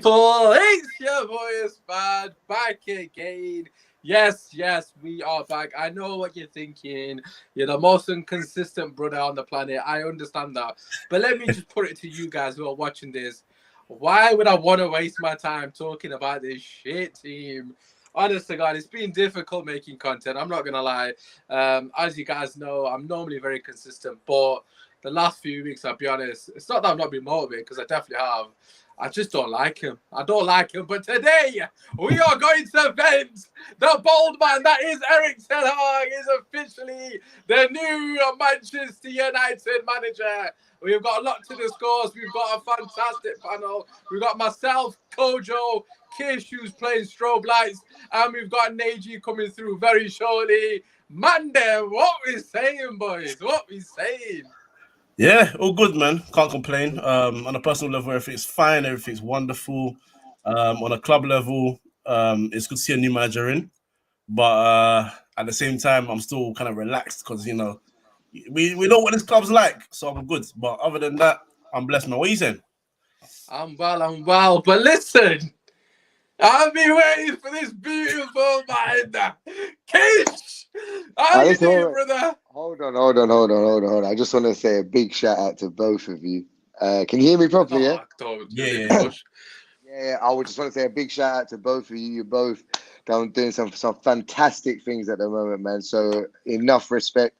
people, it's your boy Spad back again. Yes, we are back. I know what you're thinking. You're the most inconsistent brother on the planet. I understand that. But let me just put it to you guys who are watching this. Why would I want to waste my time talking about this shit team? Honest to God, it's been difficult making content. I'm not going to lie. As you guys know, I'm normally very consistent. But the last few weeks, I'll be honest, it's not that I've not been motivated, because I definitely have. I just don't like him. I don't like him. But today, we are going to vent. The bold man that is Eric Ten Hag is officially the new Manchester United manager. We've got a lot to discuss. We've got a fantastic panel. We've got myself, Kojo, Kish, who's playing strobe lights, and we've got Neji coming through very shortly. Monday, what we saying, boys? What we saying? Yeah, all good, man. Can't complain. On a personal level, everything's fine. Everything's wonderful. On a club level, it's good to see a new manager in. But at the same time, I'm still kind of relaxed because, you know, we know what this club's like. So I'm good. But other than that, I'm blessed, man. What are you saying? I'm well. But listen, I've been waiting for this beautiful mind. Kish! How you doing, brother? Hold on. I just want to say a big shout out to both of you. Can you hear me properly? Yeah. I would just want to say a big shout out to both of you. You're both doing some fantastic things at the moment, man. So enough respect.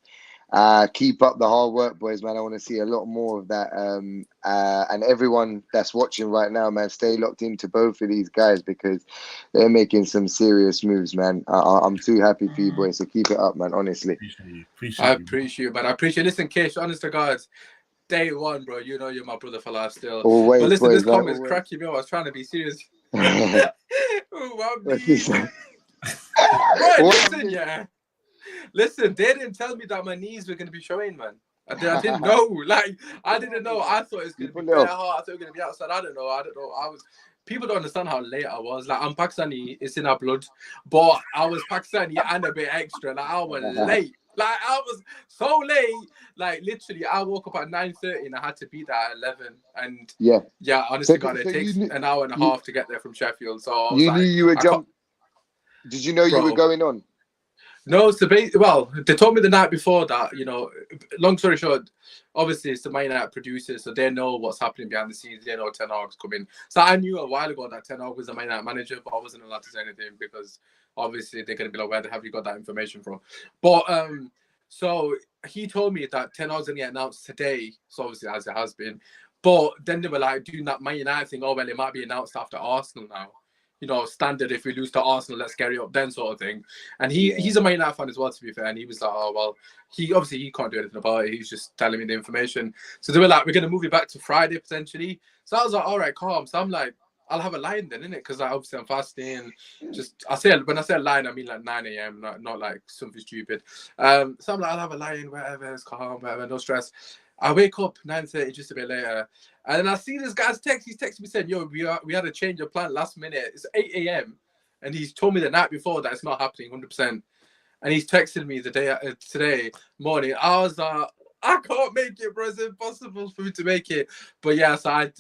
Keep up the hard work, boys, man. I want to see a lot more of that. And everyone that's watching right now, man, stay locked into both of these guys because they're making some serious moves, man. I'm too happy for you, boys. So keep it up, man. Honestly, I appreciate you, man. I appreciate. Listen, Kish, honest to God, day one, bro. You know you're my brother for life still. Always, but listen, boys, this comment's cracking me up. I was trying to be serious. Right, listen, yeah. Listen, they didn't tell me that my knees were going to be showing, man. I didn't know. I didn't know. I thought it was going to be bare hard. I thought it was going to be outside. I don't know. People don't understand how late I was. Like, I'm Pakistani. It's in our blood. But I was Pakistani and a bit extra. Like, I was late. Like, I was so late. Like, literally, I woke up at 9:30 and I had to be there at 11. And yeah, honestly, God, it takes an hour and a half to get there from Sheffield. So I was knew you were jumping. Did you know you were going on? No, so they told me the night before that, you know, long story short, obviously it's the main night producers, so they know what's happening behind the scenes. They know Ten Hag's coming. So I knew a while ago that Ten Hag was the main night manager, but I wasn't allowed to say anything because obviously they're going to be like, where the hell have you got that information from? But so he told me that Ten Hag's going to get announced today, so obviously as it has been. But then they were like doing that Man United thing, oh, well, it might be announced after Arsenal now. You know, standard, if we lose to Arsenal, let's carry up then sort of thing. And he's a Man United fan as well, to be fair. And he was like, oh, well, he can't do anything about it. He's just telling me the information. So they were like, we're going to move it back to Friday, potentially. So I was like, all right, calm. So I'm like, I'll have a line then, innit? Because obviously I'm fasting. When I say a line, I mean like 9 a.m., not like something stupid. So I'm like, I'll have a line, whatever, it's calm, whatever, no stress. I wake up 9:30, just a bit later, and then I see this guy's text. He's texted me saying, yo, we had a change of plan last minute. It's 8 a.m. And he's told me the night before that it's not happening 100%. And he's texted me the day today morning. I was like, I can't make it, bro. It's impossible for me to make it. But yeah, so I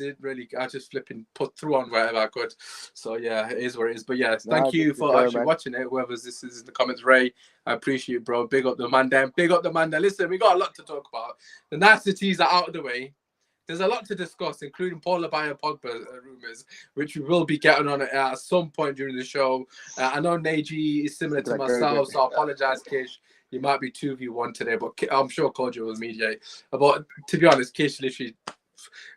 just flipping put through on wherever I could. So yeah, it is what it is. But yeah, thank you for actually watching it. Whoever this is in the comments, Ray, I appreciate it, bro. Big up the man down. Big up the man down. Listen, we got a lot to talk about. The niceties are out of the way. There's a lot to discuss, including Paul Labaya and Pogba rumours, which we will be getting on at some point during the show. I know Neji is similar to myself, so I apologise, Kish. You might be 2v1 today, but I'm sure Kojo will mediate. But to be honest, Kish literally,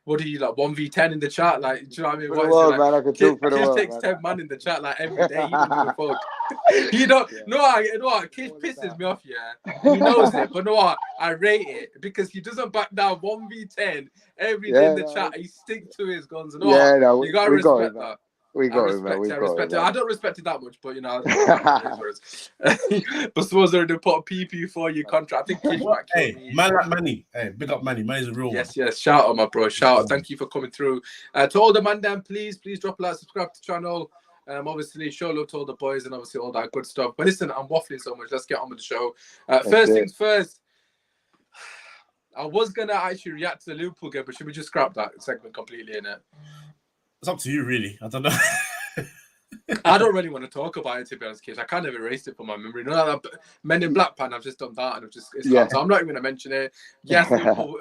what do you like, 1v10 in the chat? Like, do you know what I mean? For the world, man, I can talk for the world. Kish takes 10 man in the chat like every day. He don't give a fuck. You know what? Kish pisses me off, yeah. He knows it, but know what? I rate it because he doesn't back down 1v10 every day in the chat. He sticks to his guns. You gotta respect that. We got it, man. I respect it. I don't respect it that much, but you know. But suppose they're to put a PP for your contract. I think Kish might kill me. Man like Manny. Hey, big up Manny. Manny's a real one. Yes. Shout out, my bro. Shout out. Thank you for coming through. To all the man down, please drop a like, subscribe to the channel. Obviously, show love to all the boys and obviously all that good stuff. But listen, I'm waffling so much. Let's get on with the show. First things first. I was gonna actually react to the Liverpool game, but should we just scrap that segment completely in it? It's up to you, really. I don't know. I don't really want to talk about it, to be honest, kids. I kind of erased it from my memory. No, Men in Black Pan, I've just done that, and it's Yeah. gone. So I'm not even going to mention it. Yes,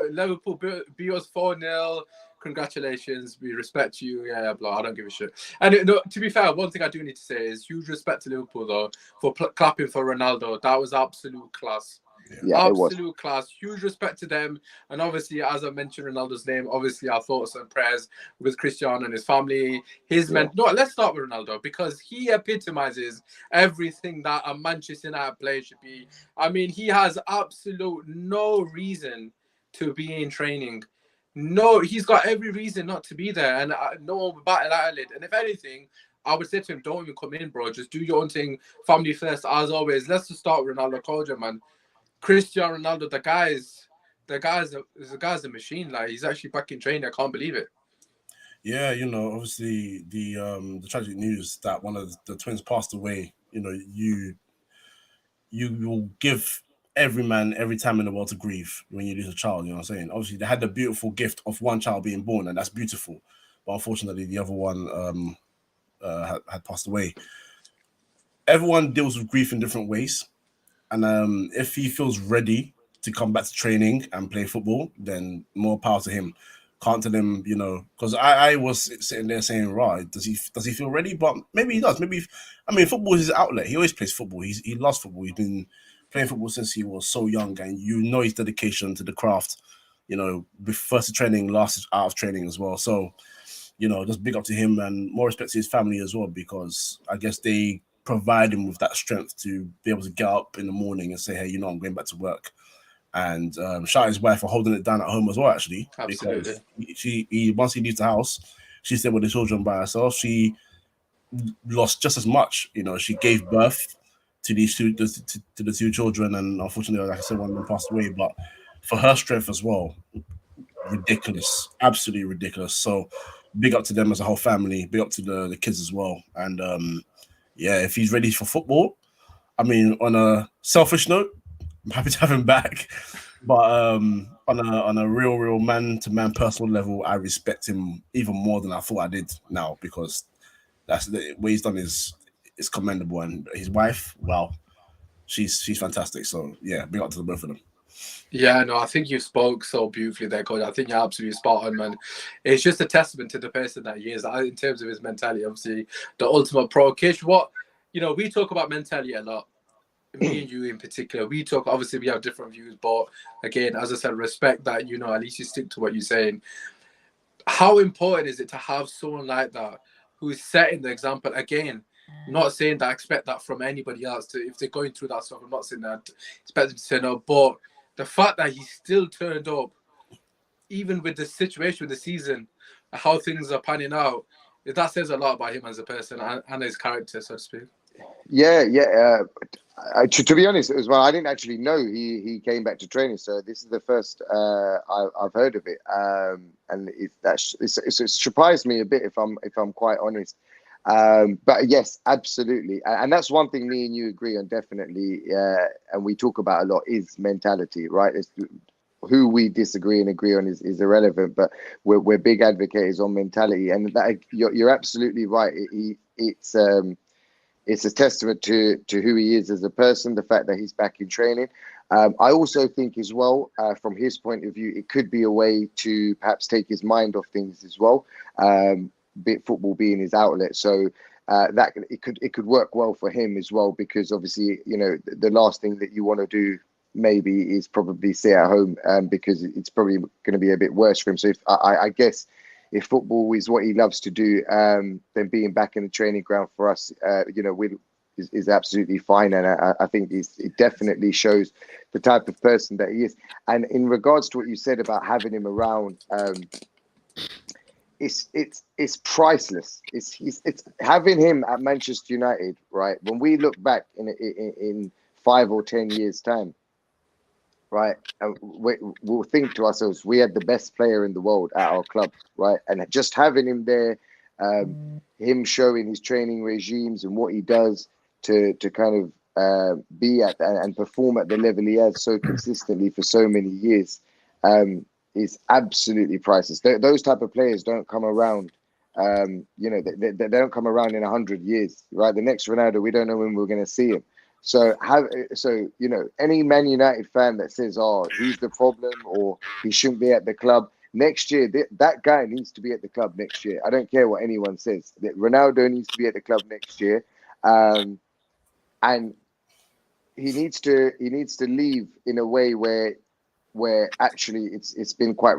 Liverpool beat us 4-0. Congratulations. We respect you. Yeah, blah. I don't give a shit. And no, to be fair, one thing I do need to say is huge respect to Liverpool, though, for clapping for Ronaldo. That was absolute class. Yeah, Absolute class. Huge respect to them. And obviously, as I mentioned Ronaldo's name, obviously our thoughts and prayers with Cristiano and his family. Let's start with Ronaldo, because he epitomizes everything that a Manchester United player should be. I mean, he has absolute no reason to be in training. No, he's got every reason not to be there, and no one would bat an eyelid. And if anything, I would say to him, don't even come in, bro. Just do your own thing. Family first, as always. Let's just start with Ronaldo Culture, man. Cristiano Ronaldo, the guy's a machine. Like, he's actually back in training. I can't believe it. Yeah, obviously the tragic news that one of the twins passed away. You will give every man every time in the world to grieve when you lose a child. You know what I'm saying? Obviously, they had the beautiful gift of one child being born, and that's beautiful. But unfortunately, the other one had passed away. Everyone deals with grief in different ways. And if he feels ready to come back to training and play football, then more power to him. Can't tell him, because I was sitting there saying, right, does he feel ready? But maybe he does. Football is his outlet. He always plays football. He loves football. He's been playing football since he was so young, and his dedication to the craft. First to training, last out of training as well. So, just big up to him, and more respect to his family as well, because I guess they provide him with that strength to be able to get up in the morning and say, hey, I'm going back to work. And shout out his wife for holding it down at home as well, actually. Absolutely. Because once he leaves the house, she stayed with the children by herself. She lost just as much. She gave birth to these to the two children, and unfortunately, like I said, one of them passed away. But for her strength as well, ridiculous, absolutely ridiculous. So big up to them as a whole family. Big up to the kids as well. And yeah, if he's ready for football, on a selfish note, I'm happy to have him back. But on a real man-to-man personal level, I respect him even more than I thought I did now, because that's what he's done is commendable. And his wife, wow, she's fantastic. So yeah, big up to the both of them. Yeah, no, I think you spoke so beautifully there, Coach. I think you're absolutely spot on, man. It's just a testament to the person that he is, in terms of his mentality. Obviously, the ultimate pro. Kish, we talk about mentality a lot. Me and you in particular, obviously we have different views, but again, as I said, respect that, at least you stick to what you're saying. How important is it to have someone like that who's setting the example? Again, not saying that I expect that from anybody else if they're going through that stuff. I'm not saying that I expect them to say no, but the fact that he still turned up, even with the situation with the season, how things are panning out, that says a lot about him as a person and his character, so to speak. Yeah. To be honest as well, I didn't actually know he came back to training, so this is the first I've heard of it, and it surprised me a bit, if I'm quite honest. But yes, absolutely, and that's one thing me and you agree on, definitely, and we talk about a lot, is mentality, right? Who we disagree and agree on is irrelevant, but we're big advocates on mentality, and that you're absolutely right. It's a testament to who he is as a person, the fact that he's back in training. I also think as well, from his point of view, it could be a way to perhaps take his mind off things as well, football being his outlet. So that it could work well for him as well, because obviously, the last thing that you want to do maybe is probably stay at home, because it's probably going to be a bit worse for him. So I guess if football is what he loves to do, then being back in the training ground for us, is absolutely fine. And I think it definitely shows the type of person that he is. And in regards to what you said about having him around, it's priceless. It's having him at Manchester United, right? When we look back in 5 or 10 years' time, right, we'll think to ourselves, we had the best player in the world at our club, right? And just having him there, him showing his training regimes and what he does to kind of be at and perform at the level he has so consistently for so many years, is absolutely priceless. Those type of players don't come around They don't come around in 100 years, right? The next Ronaldo, we don't know when we're going to see him. So any Man United fan that says, "Oh, he's the problem," or he shouldn't be at the club next year, that guy needs to be at the club next year. I don't care what anyone says. That Ronaldo needs to be at the club next year, and he needs to leave in a way where actually it's been quite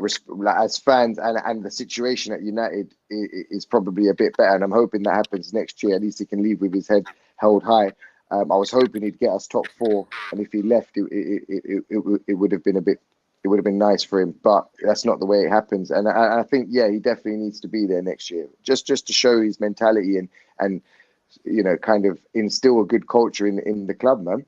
as fans, and the situation at United is probably a bit better, and I'm hoping that happens next year. At least he can leave with his head held high. I was hoping he'd get us top 4, and if he left, it would have been nice for him. But that's not the way it happens, and I think he definitely needs to be there next year, just to show his mentality and kind of instill a good culture in the club, man.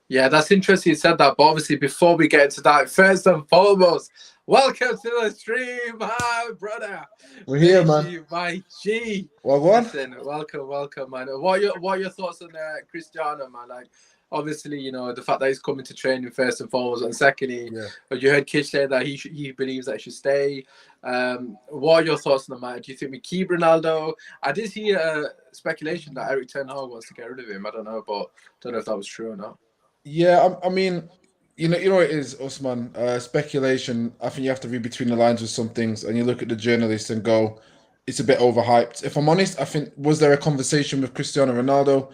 Yeah, that's interesting you said that. But obviously, before we get into that, first and foremost, welcome to the stream, hi brother. We're here, man. My G. Listen, welcome, man. What are your thoughts on Cristiano, man? Like, obviously, the fact that he's coming to training first and foremost, and secondly, you heard Kish say that he believes that he should stay. What are your thoughts on the matter? Do you think we keep Ronaldo? I did hear speculation that Eric Ten Hag wants to get rid of him. I don't know, but don't know if that was true or not. Yeah, I mean, you know what it is, Usman. Speculation. I think you have to read between the lines with some things, and you look at the journalists and go, it's a bit overhyped. If I'm honest, I think, was there a conversation with Cristiano Ronaldo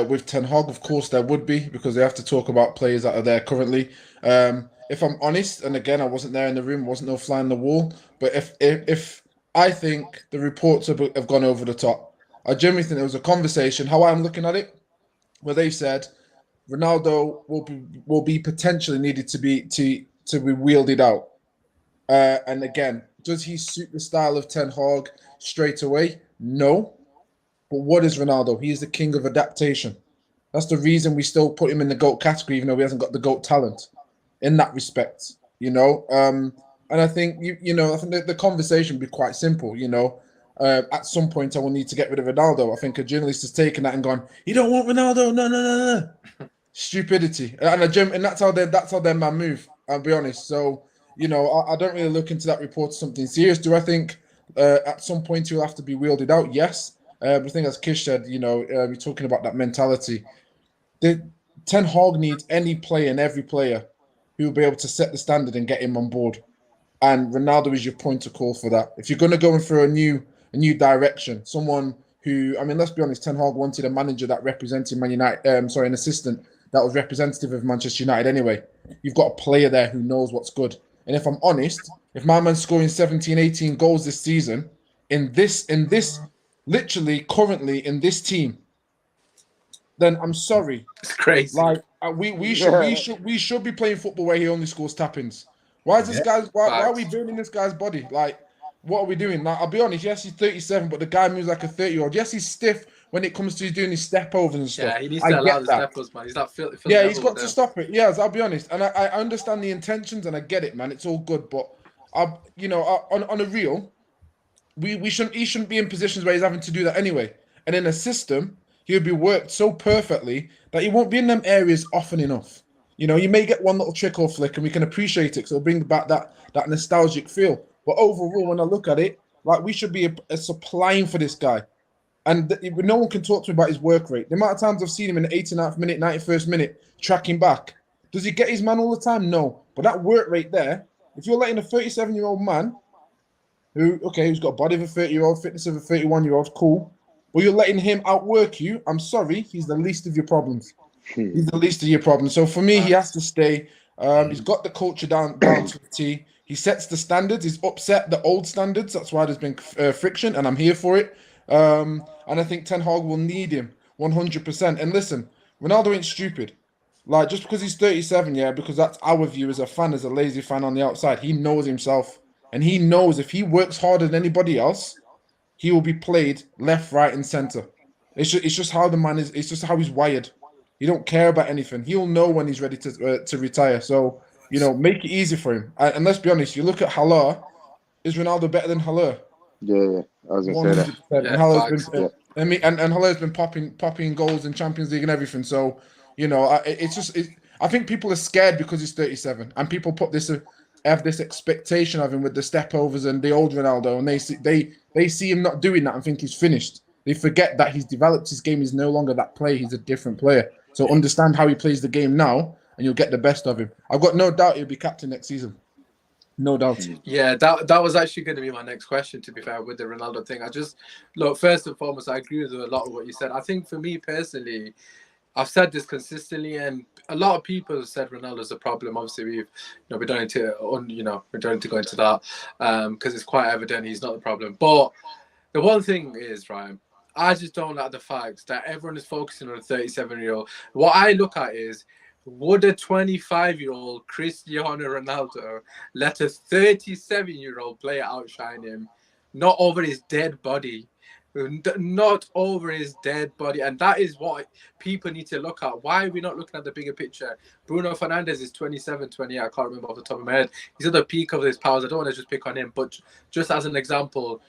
with Ten Hag? Of course there would be, because they have to talk about players that are there currently. If I'm honest, and again, I wasn't there in the room, wasn't no fly on the wall, but if I think the reports have gone over the top, I genuinely think there was a conversation, how I'm looking at it, where they said Ronaldo will be potentially needed to be wielded out. And again, does he suit the style of Ten Hag straight away? No. But what is Ronaldo? He is the king of adaptation. That's the reason we still put him in the GOAT category, even though he hasn't got the GOAT talent in that respect. And I think I think the conversation would be quite simple. At some point I will need to get rid of Ronaldo. I think a journalist has taken that and gone, "You don't want Ronaldo? No. Stupidity." And that's how their man move. I'll be honest. So I don't really look into that report as something serious. Do I think at some point he'll have to be wielded out? Yes. But I think, as Kish said, we're talking about that mentality. Ten Hag needs any player and every player who will be able to set the standard and get him on board. And Ronaldo is your point of call for that. If you're going to go in for a new direction, someone who, I mean, let's be honest, Ten Hag wanted a manager that represented Man United, an assistant that was representative of Manchester United anyway. You've got a player there who knows what's good. And if I'm honest, if my man's scoring 17, 18 goals this season, in this, literally currently in this team, then I'm sorry. It's crazy. Like we should be playing football where he only scores tap-ins. Why is this guy? Why are we burning this guy's body? Like, what are we doing? Like, I'll be honest. Yes, he's 37, but the guy moves like a 30-year-old. Yes, he's stiff when it comes to doing his step overs and stuff. Yeah, he needs to allow the step overs, man. He's not feeling. Yeah, he's got to stop it. Yes, I'll be honest, and I understand the intentions and I get it, man. It's all good, but on a real, he shouldn't be in positions where he's having to do that anyway. And in a system, he'll be worked so perfectly that he won't be in them areas often enough. You may get one little trick or flick, and we can appreciate it because it'll bring back that nostalgic feel. But overall, when I look at it, like, we should be supplying for this guy. And no one can talk to me about his work rate. The amount of times I've seen him in the 89th minute, 91st minute, tracking back. Does he get his man all the time? No. But that work rate there, if you're letting a 37-year-old man, who's got a body of a 30-year-old, fitness of a 31-year-old, cool. Well, you're letting him outwork you. I'm sorry, he's the least of your problems. He's the least of your problems. So for me, he has to stay. He's got the culture down to the T. He sets the standards. He's upset the old standards. That's why there's been friction, and I'm here for it. And I think Ten Hag will need him 100%. And listen, Ronaldo ain't stupid. Like, just because he's 37, because that's our view as a fan, as a lazy fan on the outside. He knows himself, and he knows if he works harder than anybody else, he will be played left, right, and center. It's just how the man is. It's just how he's wired. He don't care about anything. He'll know when he's ready to retire. So, make it easy for him. And let's be honest, you look at Haller, is Ronaldo better than Haller? Yeah, I was going to say that. Yeah, and Haller's been popping goals in Champions League and everything. So, I think people are scared because he's 37, and people put this have this expectation of him with the step overs and the old Ronaldo, and they see him not doing that and think he's finished. They forget that he's developed his game. He's no longer that player. He's a different player. So understand how he plays the game now, and you'll get the best of him. I've got no doubt he'll be captain next season. No doubt. Yeah, that was actually going to be my next question, to be fair, with the Ronaldo thing. Look, first and foremost, I agree with a lot of what you said. I think for me personally, I've said this consistently, and a lot of people have said Ronaldo's a problem. Obviously, we don't need to go into that because it's quite evident he's not the problem. But the one thing is, right, I just don't like the fact that everyone is focusing on a 37-year-old. What I look at is, would a 25-year-old Cristiano Ronaldo let a 37-year-old player outshine him? Not over his dead body. Not over his dead body. And that is what people need to look at. Why are we not looking at the bigger picture? Bruno Fernandes is 27, 28. I can't remember off the top of my head. He's at the peak of his powers. I don't want to just pick on him, but just as an example,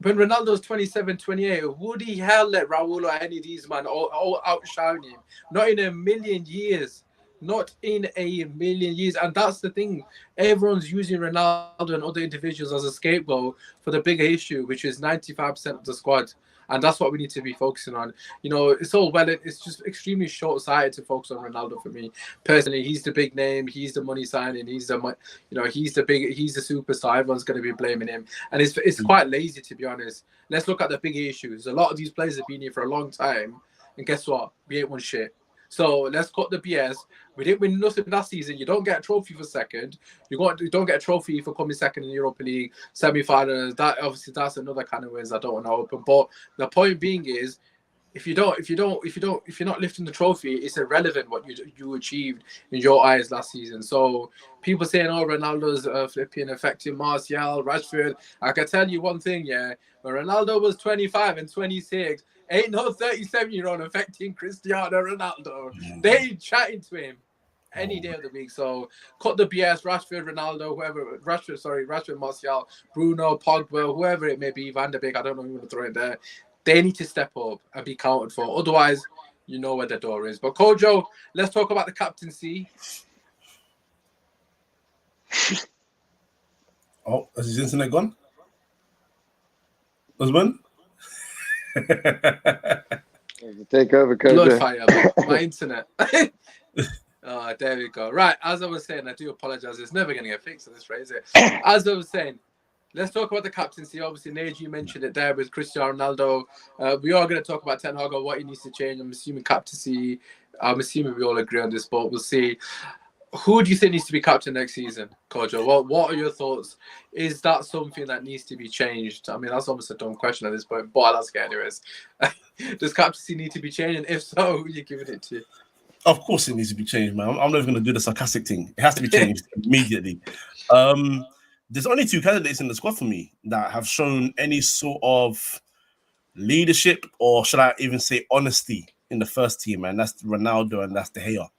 when Ronaldo's 27, 28, would he hell let Raul or any of these men all outshine him? Not in a million years. Not in a million years. And that's the thing. Everyone's using Ronaldo and other individuals as a scapegoat for the bigger issue, which is 95% of the squad. And that's what we need to be focusing on. It's just extremely short-sighted to focus on Ronaldo for me. Personally, he's the big name. He's the money signing. He's the superstar. Everyone's going to be blaming him. And it's quite lazy, to be honest. Let's look at the bigger issues. A lot of these players have been here for a long time. And guess what? We ain't won shit. So let's cut the BS. We didn't win nothing last season. You don't get a trophy for second. You don't get a trophy for coming second in the Europa League semi-finals. That's another kind of wins I don't want to open. But the point being is, if you're not lifting the trophy, it's irrelevant what you achieved in your eyes last season. So people saying, "Oh, Ronaldo's flipping affecting Martial, Rashford." I can tell you one thing, yeah. When Ronaldo was 25 and 26. Ain't no 37-year-old affecting Cristiano Ronaldo. They ain't chatting to him any day of the week. So cut the BS. Rashford, Ronaldo, whoever. Rashford, Martial, Bruno, Pogba, whoever it may be, Van de Beek. I don't know who you want to throw it there. They need to step up and be counted for. Otherwise, you know where the door is. But Kojo, let's talk about the captaincy. Oh, is his internet gone? Osman? Take over, Blood Kojo. fire, my internet. There we go. Right, as I was saying, I do apologize. It's never going to get fixed at this rate, is it? As I was saying, let's talk about the captaincy. Obviously, Neji, you mentioned it there with Cristiano Ronaldo. We are going to talk about Ten Hag and what he needs to change. I'm assuming captaincy. I'm assuming we all agree on this, but we'll see. Who do you think needs to be captain next season, Kojo? What are your thoughts? Is that something that needs to be changed? I mean, that's almost a dumb question at this point, but I'll ask it anyways. Does captaincy need to be changed? And if so, who are you giving it to? Of course it needs to be changed, man. I'm not even going to do the sarcastic thing. It has to be changed immediately. There's only two candidates in the squad for me that have shown any sort of leadership, or should I even say honesty, in the first team, and that's Ronaldo and that's De Gea.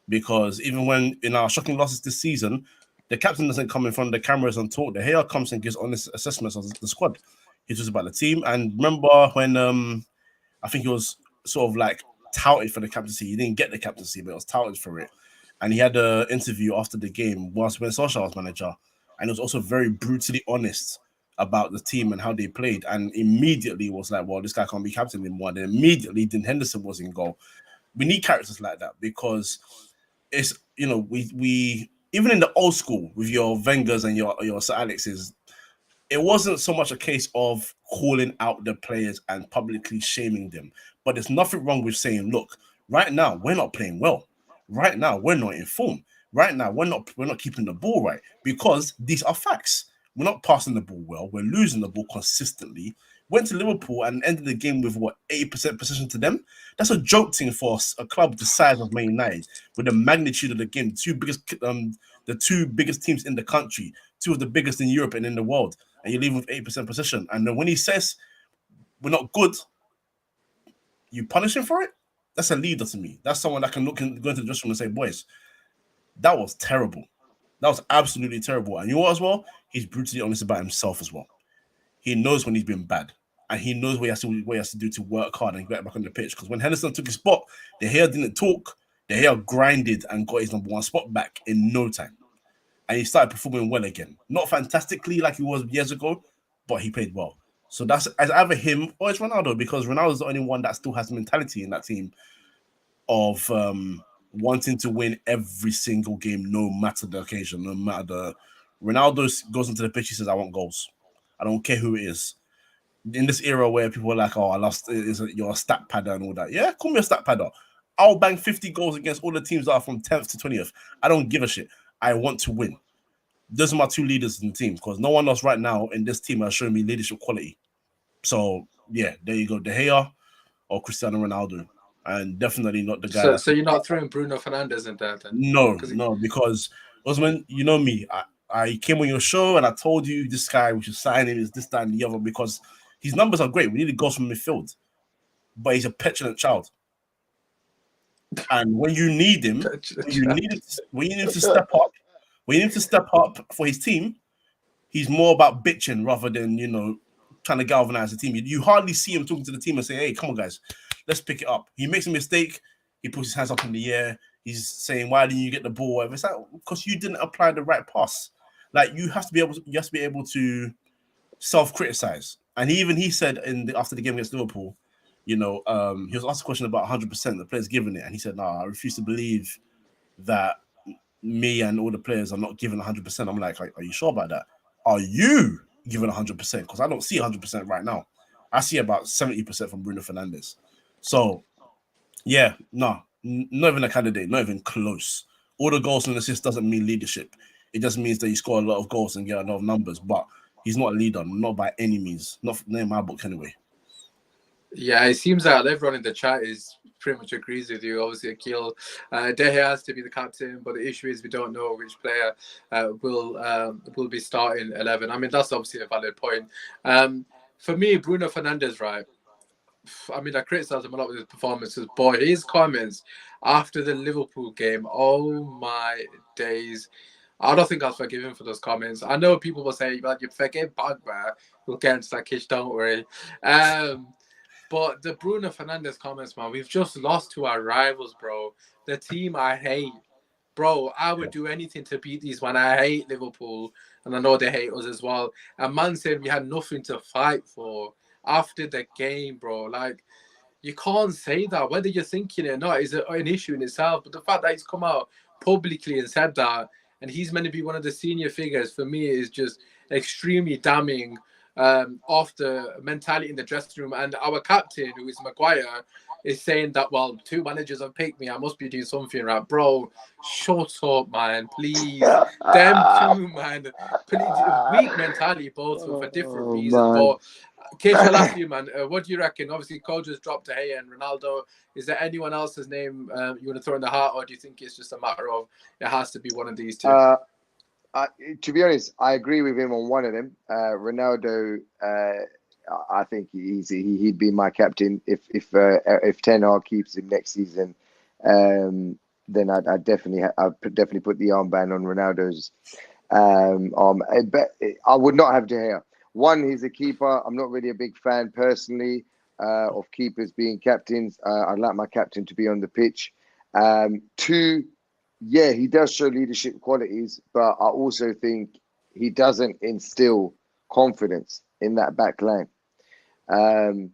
Because even when in our shocking losses this season, the captain doesn't come in front of the cameras and talk. De Gea comes and gives honest assessments of the squad. He talks about the team. And remember when I think he was sort of like touted for the captaincy. He didn't get the captaincy, but he was touted for it. And he had an interview after the game when Solskjaer was manager. And he was also very brutally honest about the team and how they played. And immediately was like, well, this guy can't be captain anymore. And then immediately Dean Henderson was in goal. We need characters like that because it's, we even in the old school with your Wengers and your Sir Alexes, it wasn't so much a case of calling out the players and publicly shaming them. But there's nothing wrong with saying, look, right now we're not playing well. Right now we're not in form. Right now we're not keeping the ball right, because these are facts. We're not passing the ball well. We're losing the ball consistently. Went to Liverpool and ended the game with 80% possession to them. That's a joke thing for a club the size of Man United, with the magnitude of the game. The two biggest teams in the country, two of the biggest in Europe and in the world, and you leave with 8% possession. And then when he says we're not good, you punish him for it. That's a leader to me. That's someone that can go into the dressing room and say, boys, that was terrible. That was absolutely terrible. And you know what as well? He's brutally honest about himself as well. He knows when he's been bad. And he knows what he has to do to work hard and get back on the pitch. Because when Henderson took his spot, De Gea didn't talk. De Gea grinded and got his number one spot back in no time. and he started performing well again. Not fantastically like he was years ago, but he played well. So that's as either him or it's Ronaldo, because Ronaldo's the only one that still has the mentality in that team of wanting to win every single game, no matter the occasion, no matter the. Ronaldo goes into the pitch, he says, "I want goals. I don't care who it is." In this era where people are like, "Oh, I lost," you're a stat padder and all that. Yeah, call me a stat padder. I'll bang 50 goals against all the teams that are from 10th to 20th. I don't give a shit. I want to win. Those are my two leaders in the team, because no one else right now in this team has shown me leadership quality. So yeah, there you go, De Gea or Cristiano Ronaldo, and definitely not the guy. So you're not throwing Bruno Fernandes in there then? No, because Osman, you know me. I came on your show and I told you this guy we should sign him, is this, that, and the other, because his numbers are great. We need to go from midfield, but he's a petulant child. And when you need him, when you need him to step up, for his team, he's more about bitching rather than, trying to galvanize the team. You hardly see him talking to the team and say, "Hey, come on, guys, let's pick it up." He makes a mistake, he puts his hands up in the air, he's saying, "Why didn't you get the ball?" It's like, because you didn't apply the right pass. Like, you have to be able to self-criticize. And he said after the game against Liverpool, he was asked a question about 100%, the players giving it, and he said, "No, I refuse to believe that me and all the players are not giving 100%. I'm like, are you sure about that? Are you giving 100%? Because I don't see 100% right now. I see about 70% from Bruno Fernandes. So, yeah, no, not even a candidate, not even close. All the goals and assists doesn't mean leadership. It just means that you score a lot of goals and get a lot of numbers, but he's not a leader, not by any means. Not in my book, anyway. Yeah, it seems that everyone in the chat is pretty much agrees with you. Obviously, Akil, De Gea has to be the captain, but the issue is we don't know which player will be starting 11. I mean, that's obviously a valid point. For me, Bruno Fernandes, right? I mean, I criticize him a lot with his performances, but his comments after the Liverpool game, oh my days. I don't think I'll forgive him for those comments. I know people will say, "Well, you forget Pogba." We'll get into that, Kish, don't worry. But the Bruno Fernandes comments, man, we've just lost to our rivals, bro. The team I hate. Bro, I would do anything to beat these, man. I hate Liverpool, and I know they hate us as well. And man said we had nothing to fight for after the game, bro. Like, you can't say that. Whether you're thinking it or not is an issue in itself. But the fact that he's come out publicly and said that, and he's meant to be one of the senior figures, for me is just extremely damning of the mentality in the dressing room. And our captain, who is Maguire, is saying that, well, two managers have picked me, I must be doing something right. Bro, shut up, man, please. Them two, man, please. Weak mentality, both for different reasons. Man. But Kish, I'll ask you, man, what do you reckon? Obviously, Cole just dropped De Gea and Ronaldo. Is there anyone else's name you want to throw in the hat, or do you think it's just a matter of it has to be one of these two? To be honest, I agree with him on one of them. Ronaldo, I think he'd be my captain if Ten Hag keeps him next season. Then I'd definitely put the armband on Ronaldo's arm. But I would not have De Gea. One, he's a keeper. I'm not really a big fan personally of keepers being captains. I'd like my captain to be on the pitch. Two, yeah, he does show leadership qualities, but I also think he doesn't instill confidence in that back line. To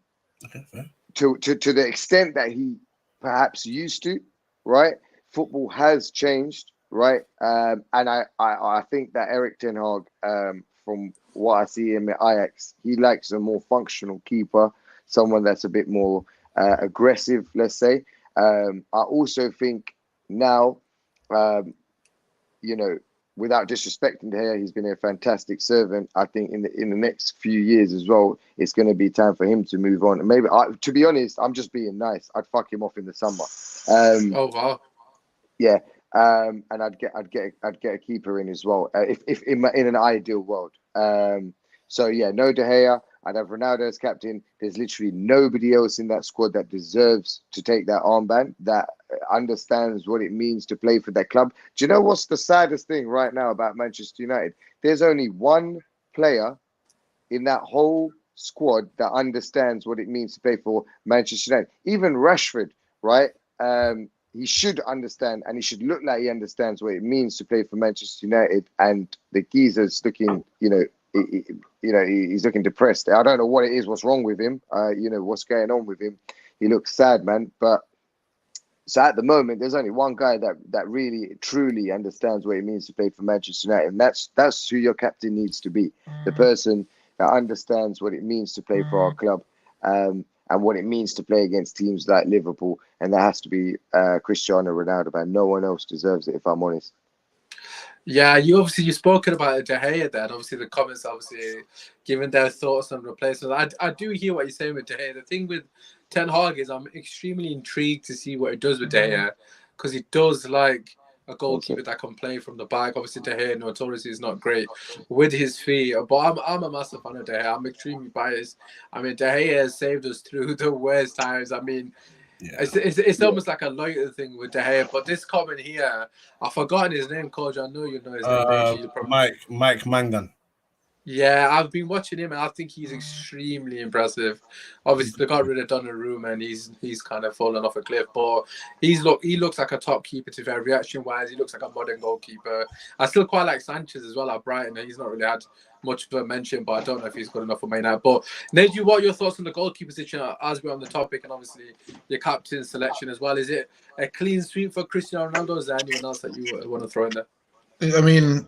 the extent that he perhaps used to, right? Football has changed, right? And I think that Erik ten Hag, from what I see him at Ajax, he likes a more functional keeper, someone that's a bit more aggressive, let's say. I also think now, without disrespecting De Gea, he's been a fantastic servant. I think in the next few years as well, it's going to be time for him to move on. And maybe, to be honest, I'm just being nice. I'd fuck him off in the summer. Oh wow! Yeah, and I'd get a keeper in as well. If in an ideal world. So yeah, no De Gea. I'd have Ronaldo as captain. There's literally nobody else in that squad that deserves to take that armband, that understands what it means to play for their club. Do you know what's the saddest thing right now about Manchester United? There's only one player in that whole squad that understands what it means to play for Manchester United. Even Rashford, right? he should understand, and he should look like he understands what it means to play for Manchester United. And the geezer's looking, he's looking depressed. I don't know what it is, what's wrong with him. What's going on with him. He looks sad, man. But so at the moment, there's only one guy that really, truly understands what it means to play for Manchester United. And that's who your captain needs to be. The person that understands what it means to play for our club. And what it means to play against teams like Liverpool, and that has to be Cristiano Ronaldo, man. No one else deserves it, if I'm honest. Yeah, you've spoken about De Gea there, and obviously the comments giving their thoughts on replacements. I do hear what you're saying with De Gea. The thing with Ten Hag is I'm extremely intrigued to see what it does with De Gea, because he does like a goalkeeper that can play from the back. Obviously, De Gea notoriously is not great with his feet, but I'm a massive fan of De Gea. I'm extremely biased. I mean, De Gea has saved us through the worst times. I mean, it's almost like a loyal thing with De Gea. But this comment here, I've forgotten his name, Coach. I know you know his name. Mike Mangan. Yeah, I've been watching him, and I think he's extremely impressive. Obviously, they got rid of Donnarumma, and he's kind of fallen off a cliff. But he looks like a top keeper. To fair, reaction-wise, he looks like a modern goalkeeper. I still quite like Sanchez as well at Brighton. He's not really had much of a mention, but I don't know if he's good enough for Man United. But Neju, what are your thoughts on the goalkeeper position as we're on the topic, and obviously your captain selection as well? Is it a clean sweep for Cristiano Ronaldo? Is there anyone else that you want to throw in there? I mean,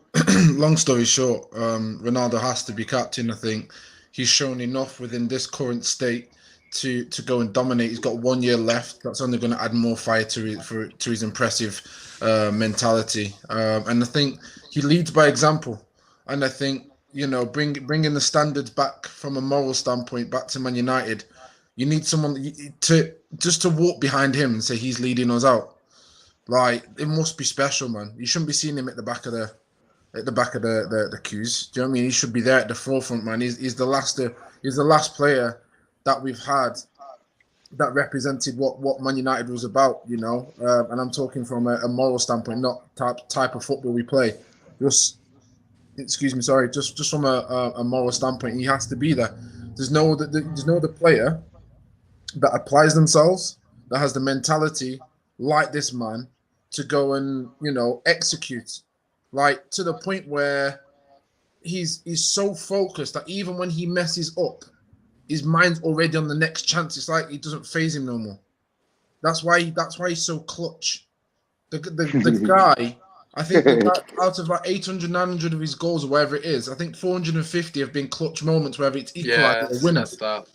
long story short, Ronaldo has to be captain. I think he's shown enough within this current state to go and dominate. He's got 1 year left. That's only going to add more fire to his impressive mentality. And I think he leads by example. And I think, bringing the standards back from a moral standpoint back to Man United, you need someone to walk behind him and say he's leading us out. Like, it must be special, man. You shouldn't be seeing him at the back of the queues. Do you know what I mean? He should be there at the forefront, man. He's the last player that we've had that represented what Man United was about, And I'm talking from a moral standpoint, not type of football we play. Just from a moral standpoint, he has to be there. There's no other player that applies themselves, that has the mentality like this man, to go and execute, like, to the point where he's so focused that even when he messes up, his mind's already on the next chance. It's like it doesn't faze him no more. That's why he's so clutch. The guy, I think out of like 800, 900 of his goals or whatever it is, I think 450 have been clutch moments, whether it's equalised or winner. That's that.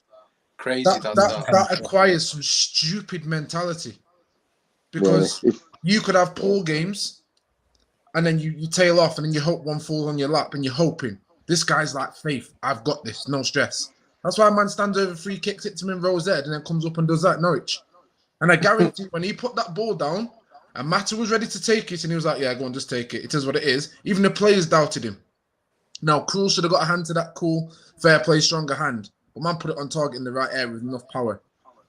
Crazy. That acquires some stupid mentality. Because you could have poor games, and then you tail off, and then you hope one falls on your lap, and you're hoping. This guy's like, Faith, I've got this, no stress. That's why a man stands over free kicks, hits him in Rose Ed, and then comes up and does that at Norwich. And I guarantee when he put that ball down, and Mata was ready to take it, and he was like, yeah, go on, just take it. It is what it is. Even the players doubted him. Now, Krul should have got a hand to that cool, fair play, stronger hand. But man put it on target in the right area with enough power.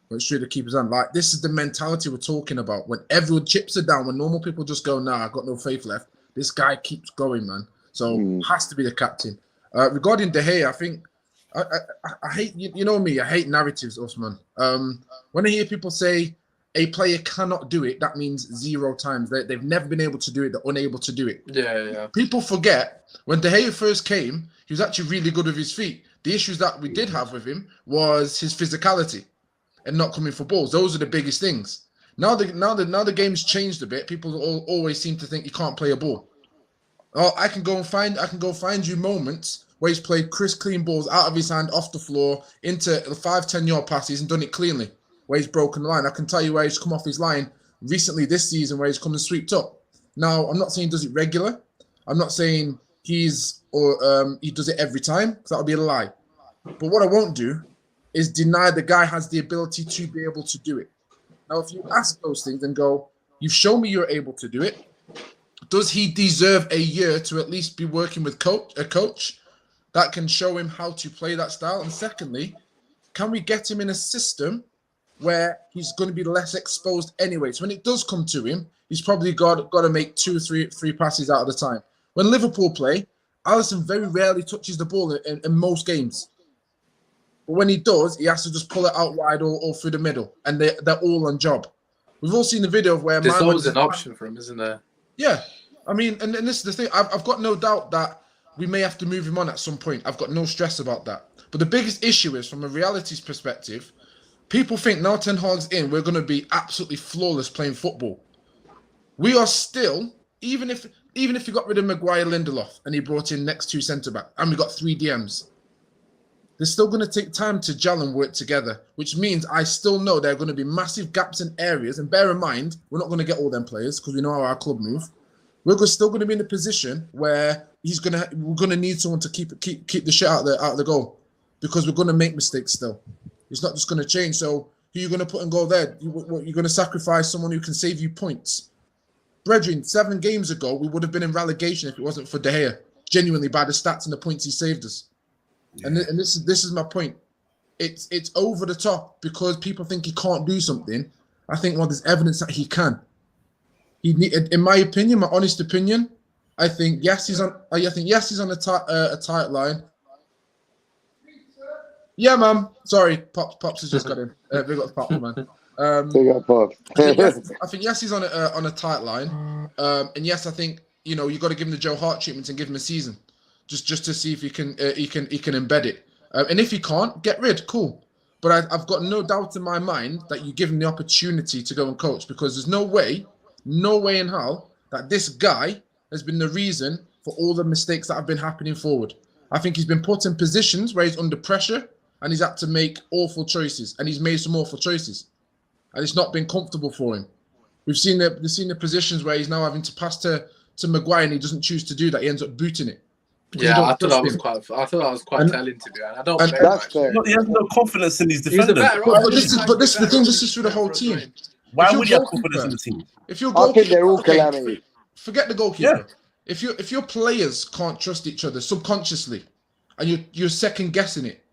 But it's true to keep his hand. Like, this is the mentality we're talking about. When everyone chips are down, when normal people just go, nah, I've got no faith left, this guy keeps going, man. So has to be the captain. Regarding De Gea, I think I hate, you know me, I hate narratives, Osman. When I hear people say a player cannot do it, that means 0 times. They've never been able to do it. They're unable to do it. Yeah. People forget when De Gea first came, he was actually really good with his feet. The issues that we did have with him was his physicality and not coming for balls. Those are the biggest things. Now the game's changed a bit. People always seem to think he can't play a ball. Oh, I can go find you moments where he's played crisp, clean balls out of his hand, off the floor, into the 5-10 yard passes and done it cleanly. Where he's broken the line. I can tell you where he's come off his line recently this season, where he's come and sweeped up. Now, I'm not saying he does it regular. I'm not saying he does it every time, because that would be a lie. But what I won't do is deny the guy has the ability to be able to do it. Now, if you ask those things and go, you've shown me you're able to do it, does he deserve a year to at least be working with a coach that can show him how to play that style? And secondly, can we get him in a system where he's going to be less exposed anyway? So when it does come to him, he's probably got to make 2 or 3 passes out of the time. When Liverpool play, Alisson very rarely touches the ball in most games. But when he does, he has to just pull it out wide or through the middle, and they're all on job. We've all seen the video of where There's Mount always an option for him, isn't there? Yeah, I mean, and this is the thing. I've got no doubt that we may have to move him on at some point. I've got no stress about that. But the biggest issue is, from a realities perspective, people think now Ten Hag's in, we're going to be absolutely flawless playing football. We are still, even if you got rid of Maguire, Lindelof, and he brought in next two centre back, and we got 3 DMs. They're still going to take time to gel and work together, which means I still know there are going to be massive gaps in areas. And bear in mind, we're not going to get all them players because we know how our club move. We're still going to be in a position where we're going to need someone to keep the shit out of the goal, because we're going to make mistakes still. It's not just going to change. So who are you going to put in goal there? You're going to sacrifice someone who can save you points. Brethren, 7 games ago, we would have been in relegation if it wasn't for De Gea, genuinely, by the stats and the points he saved us. Yeah. And this is my point. It's over the top because people think he can't do something. I think, well, there's evidence that he can. In my opinion, my honest opinion, I think yes, he's on a tight line. Yeah, ma'am. Sorry, Pops has just got in. Big up Pops, man. Big up Pops. I think yes, he's on a tight line. And yes, I think you got to give him the Joe Hart treatment and give him a season, just to see if he can embed it. And if he can't, get rid. Cool. But I've got no doubt in my mind that you give him the opportunity to go and coach, because there's no way in hell that this guy has been the reason for all the mistakes that have been happening forward. I think he's been put in positions where he's under pressure and he's had to make awful choices, and he's made some awful choices, and it's not been comfortable for him. We've seen the positions where he's now having to pass to Maguire and he doesn't choose to do that. He ends up booting it. Yeah, I thought that was quite telling, to be honest. I don't blame him. He has no confidence in his defenders. But this is the thing. This is through the whole team. Why would you have confidence in the team? If you're I think they're all calamity. Forget the goalkeeper. Yeah. If your players can't trust each other subconsciously, and you're second guessing it,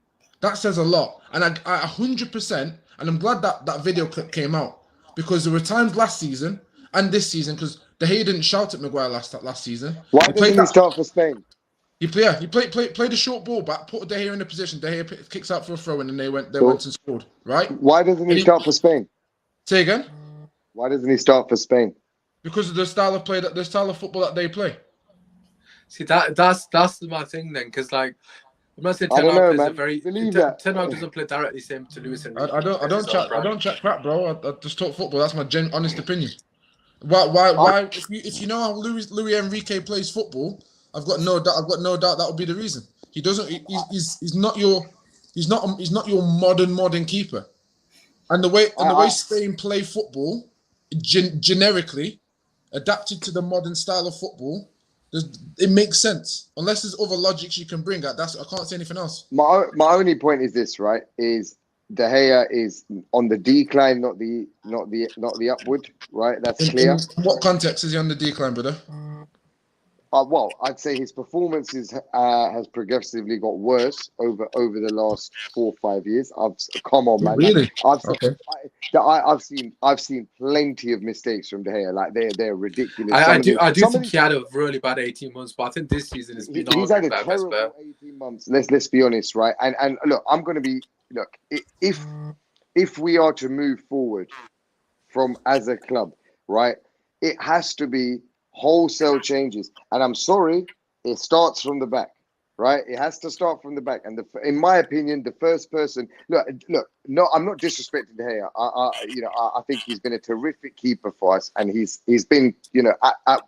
that says a lot. And I 100%, and I'm glad that video clip came out, because there were times last season and this season, because De Gea didn't shout at Maguire last season. Why didn't he start for Spain? He played a short ball back, put De Gea in a position. De Gea kicks out for a throw, and then they went and scored. Right? Why doesn't he start for Spain? Say again. Why doesn't he start for Spain? Because of the style of play, the style of football that they play. See, that's my thing then, because like I'm not saying Ten Hag doesn't play directly same to Lewis and I don't chat crap, bro. I just talk football. That's my honest opinion. Why? If you know how Luis Enrique plays football, I've got no doubt that would be the reason. He doesn't. He's not your modern keeper. And the way Spain play football, generically adapted to the modern style of football, it makes sense. Unless there's other logics you can bring at I can't say anything else. My only point is this, right? Is De Gea is on the decline, not the upward, right? That's clear. In what context is he on the decline, brother? Well, I'd say his performances has progressively got worse over the last 4 or 5 years. Come on, man. Really? I've seen plenty of mistakes from De Gea. Like they're ridiculous. I do think he had a really bad 18 months, but I think this season has been he's had a terrible 18 months. Let's be honest, right? And look, I'm going to be if we are to move forward from as a club, right? It has to be wholesale changes, and I'm sorry, it starts from the back, right? It has to start from the back, and in my opinion, the first person. Look. No, I'm not disrespecting De Gea. I think he's been a terrific keeper for us, and he's been, at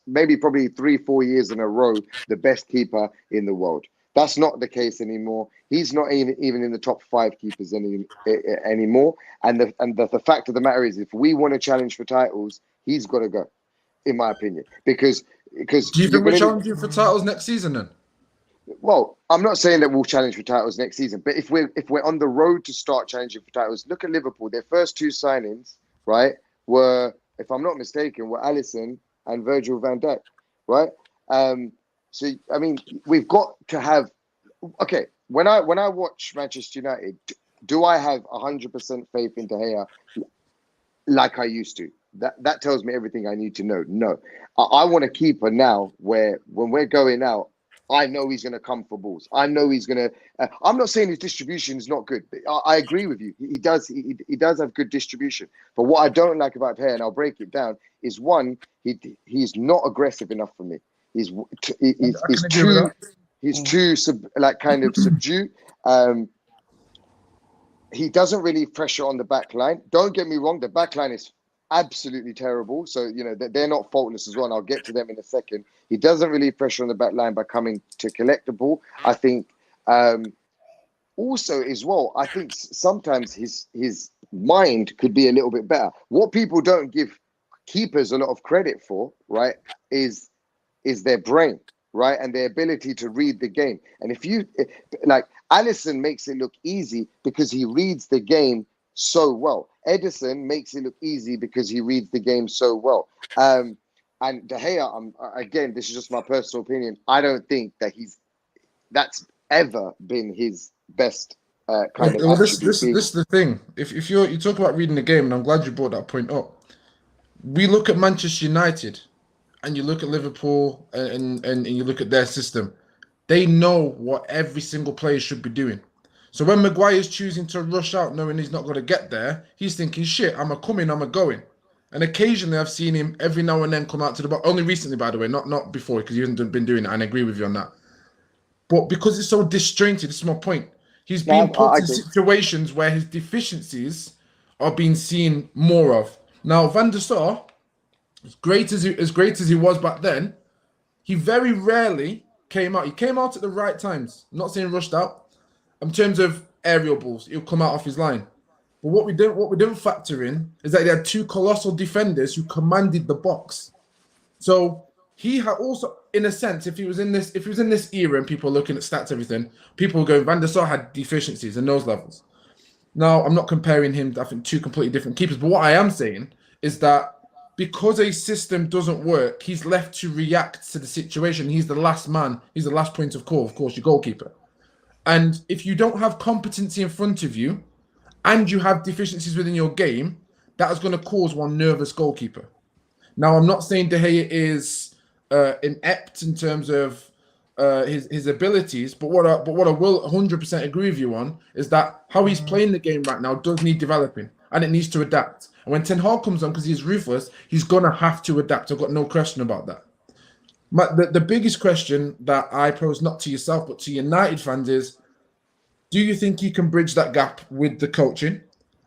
maybe probably 3-4 years in a row, the best keeper in the world. That's not the case anymore. He's not even in the top 5 keepers anymore. And the fact of the matter is, if we want to challenge for titles, he's got to go. In my opinion, because do you think we're challenging for titles next season then? Well, I'm not saying that we'll challenge for titles next season, but if we're on the road to start challenging for titles, look at Liverpool. Their first 2 signings, right, were, if I'm not mistaken, were Alisson and Virgil van Dijk, right? So I mean, we've got to have. Okay, when I watch Manchester United, do I have 100% faith in De Gea like I used to? That tells me everything I need to know. No, I want a keeper now where when we're going out I know he's going to come for balls. I know he's going to. I'm not saying his distribution is not good. I agree with you. He does. He does have good distribution. But what I don't like about Hair, and I'll break it down, is one, he's not aggressive enough for me. He's too kind of subdued. He doesn't really pressure on the back line. Don't get me wrong, the back line is absolutely terrible. So, you know, they're not faultless as well, and I'll get to them in a second. He doesn't really pressure on the back line by coming to collect the ball. I think also as well, I think sometimes his mind could be a little bit better. What people don't give keepers a lot of credit for, right, is their brain, right, and their ability to read the game. And if you, like, Alisson makes it look easy because he reads the game so well. Edison makes it look easy because he reads the game so well. And De Gea, again, this is just my personal opinion. I don't think that that's ever been his best kind of. Well, this is the thing. If you talk about reading the game, and I'm glad you brought that point up. We look at Manchester United, and you look at Liverpool, and you look at their system. They know what every single player should be doing. So when Maguire's choosing to rush out, knowing he's not going to get there, he's thinking, "Shit, I'm a coming, I'm a going." And occasionally, I've seen him every now and then come out to the box. Only recently, by the way, not before, because he hasn't been doing it. And I agree with you on that. But because it's so disjointed, this is my point. He's being put in situations where his deficiencies are being seen more of. Now, Van der Sar, as great as he was back then, he very rarely came out. He came out at the right times. I'm not saying rushed out. In terms of aerial balls, he'll come out off his line. But what we didn't factor in is that they had two colossal defenders who commanded the box. So he had also, in a sense, if he was in this era and people are looking at stats, everything, people were going, Van der Sar had deficiencies in those levels. Now, I'm not comparing him, I think, two completely different keepers. But what I am saying is that because a system doesn't work, he's left to react to the situation. He's the last man. He's the last point of call, of course, your goalkeeper. And if you don't have competency in front of you and you have deficiencies within your game, that is going to cause one nervous goalkeeper. Now, I'm not saying De Gea is inept in terms of his abilities, but what I will 100% agree with you on is that how he's playing the game right now does need developing, and it needs to adapt. And when Ten Hag comes on, because he's ruthless, he's going to have to adapt. I've got no question about that. The biggest question that I pose, not to yourself, but to United fans is, do you think he can bridge that gap with the coaching?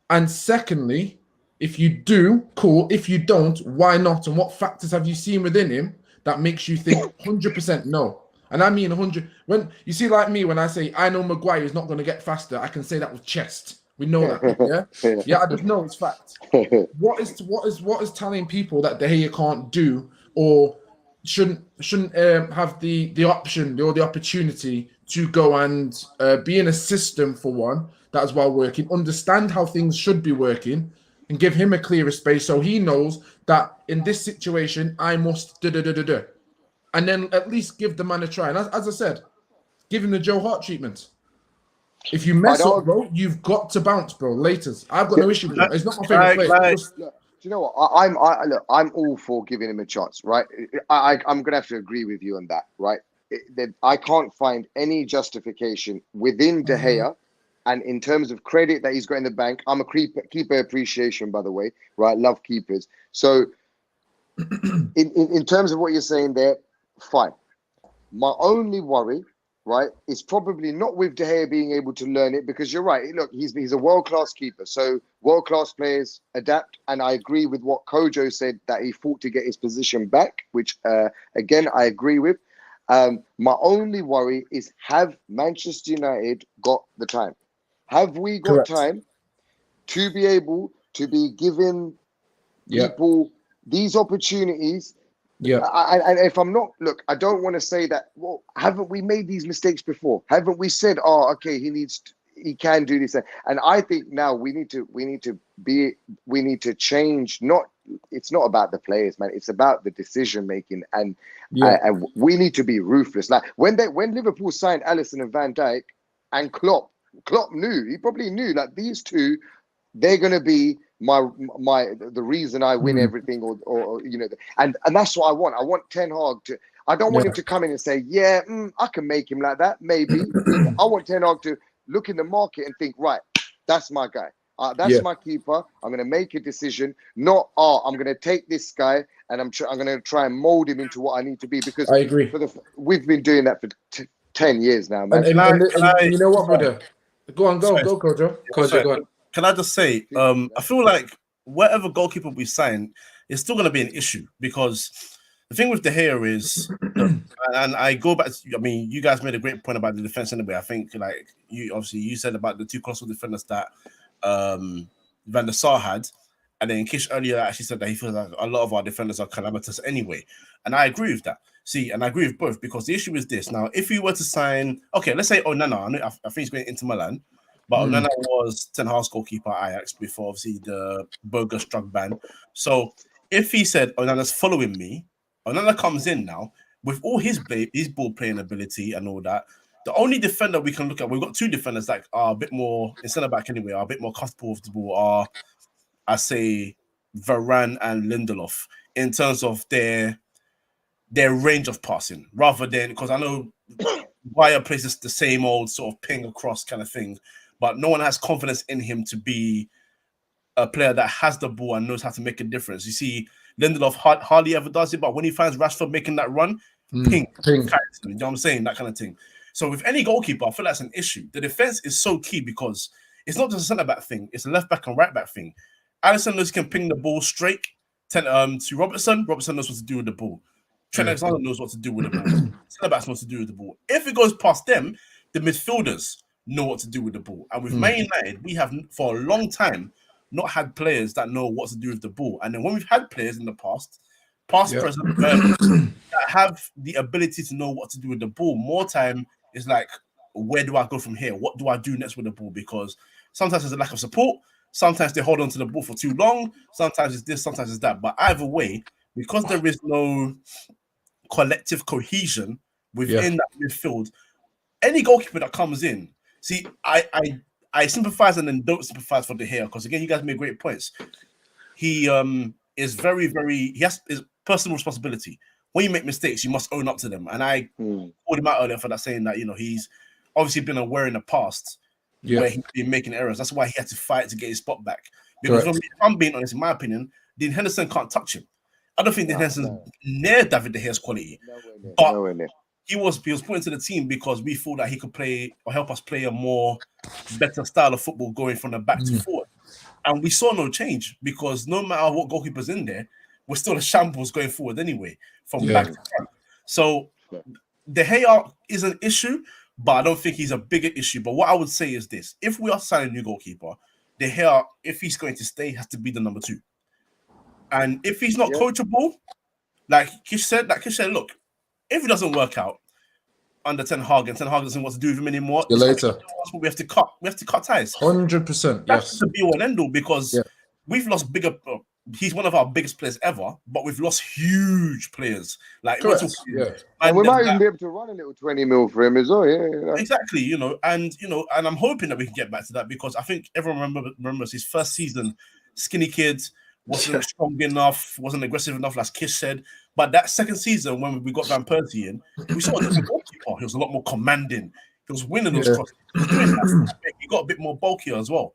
And secondly, if you do, cool. If you don't, why not? And what factors have you seen within him that makes you think 100% no? And I mean 100. When you see, like me, when I say I know Maguire is not going to get faster, I can say that with chest. We know that, yeah. I just know it's fact. What is telling people that De Gea can't do or shouldn't have the option or the opportunity to go and be in a system, for one, that is well working, understand how things should be working, and give him a clearer space so he knows that in this situation I must and then at least give the man a try. And as I said, give him the Joe Hart treatment. If you mess up, bro, you've got to bounce, bro. Laters. I've got no issue with it. It's not my favorite player. Do you know what? I'm all for giving him a chance, right? I'm gonna have to agree with you on that, right? I can't find any justification within De Gea, and in terms of credit that he's got in the bank. I'm a keeper appreciation, by the way, right? Love keepers. So, in terms of what you're saying there, fine. My only worry, right, is probably not with De Gea being able to learn it, because you're right. Look, he's a world-class keeper. So world-class players adapt. And I agree with what Kojo said, that he fought to get his position back, which, again, I agree with. My only worry is, have Manchester United got the time? Have we got time to be able to be giving people these opportunities? Yeah. And if I'm not, look, I don't want to say that, well, haven't we made these mistakes before? Haven't we said, oh, okay, he can do this? And I think now we need to change. It's not about the players, man. It's about the decision making, and we need to be ruthless. Like when Liverpool signed Alisson and Van Dijk, and Klopp knew, he probably knew, like, these two, they're going to be the reason I win everything, or you know, and that's what I want. I want Ten Hag to. I don't want him to come in and say, yeah, I can make him like that. Maybe. I want Ten Hag to look in the market and think, right, that's my guy. That's my keeper. I'm going to make a decision. Not, I'm going to take this guy and I'm going to try and mold him into what I need to be. Because I agree. We've been doing that for 10 years now, man. And you know what, brother? Go on, go, Kojo. Kojo, go on. Can I just say, I feel like whatever goalkeeper we sign is still going to be an issue, because the thing with De Gea is, and I go back, I mean, you guys made a great point about the defense anyway. I think, like, you said about the two colossal defenders that Van der Sar had, and then Kish earlier actually said that he feels like a lot of our defenders are calamitous anyway. And I agree with that. See, and I agree with both, because the issue is this. Now, if we were to sign, okay, let's say Onana, I think he's going into Milan, but Onana was Ten Hag's goalkeeper at Ajax before, obviously, the bogus drug ban. So if he said, Onana's following me, Onana comes in now with all his ball playing ability and all that. The only defender we can look at, we've got two defenders that are a bit more, in centre back anyway, are a bit more comfortable with the ball, are, I say, Varane and Lindelof, in terms of their range of passing, rather than, because I know Bayer plays the same old sort of ping across kind of thing, but no one has confidence in him to be a player that has the ball and knows how to make a difference. You see, Lindelof hardly ever does it, but when he finds Rashford making that run, ping. You know what I'm saying? That kind of thing. So with any goalkeeper, I feel that's an issue. The defense is so key, because it's not just a centre back thing; it's a left back and right back thing. Alisson knows he can ping the ball straight to Robertson. Robertson knows what to do with the ball. Trent Alexander knows what to do with the ball. Centre backs know what to do with the ball. If it goes past them, the midfielders know what to do with the ball. And with Man United, we have for a long time not had players that know what to do with the ball. And then when we've had players in the past, present, that have the ability to know what to do with the ball, more time is like, where do I go from here? What do I do next with the ball? Because sometimes there's a lack of support. Sometimes they hold on to the ball for too long. Sometimes it's this, sometimes it's that. But either way, because there is no collective cohesion within that midfield, any goalkeeper that comes in, see, I sympathize and then don't sympathize for De Gea, because again, you guys made great points. He is very, very, he has his personal responsibility. When you make mistakes, you must own up to them. And I called him out earlier for that, saying that, you know, he's obviously been aware in the past where he's been making errors. That's why he had to fight to get his spot back. Because if I'm being honest, in my opinion, Dean Henderson can't touch him. I don't think Dean Henderson's near David De Gea's quality. But he was put into the team because we thought that he could play or help us play a more better style of football going from the back to forward. And we saw no change, because no matter what goalkeeper's in there, we're still a shambles going forward anyway, from back to front. So De Gea is an issue, but I don't think he's a bigger issue. But what I would say is this: if we are signing a new goalkeeper, De Gea, if he's going to stay, has to be the number 2. And if he's not coachable, like Kish said, look, if it doesn't work out under Ten Hag and Ten Hag doesn't want to do with him anymore, later. That's what we have to cut. We have to cut ties. 100%. That's the be all and end all, because we've lost bigger. He's one of our biggest players ever, but we've lost huge players. Like, and we might even be able to run a little 20 mil for him as well. Exactly. You know, and I'm hoping that we can get back to that, because I think everyone remembers his first season, skinny kid, wasn't strong enough, wasn't aggressive enough, like Kish said. But that second season, when we got Van Persie in, we saw a different goalkeeper. He was a lot more commanding. He was winning those crosses. He got a bit more bulkier as well.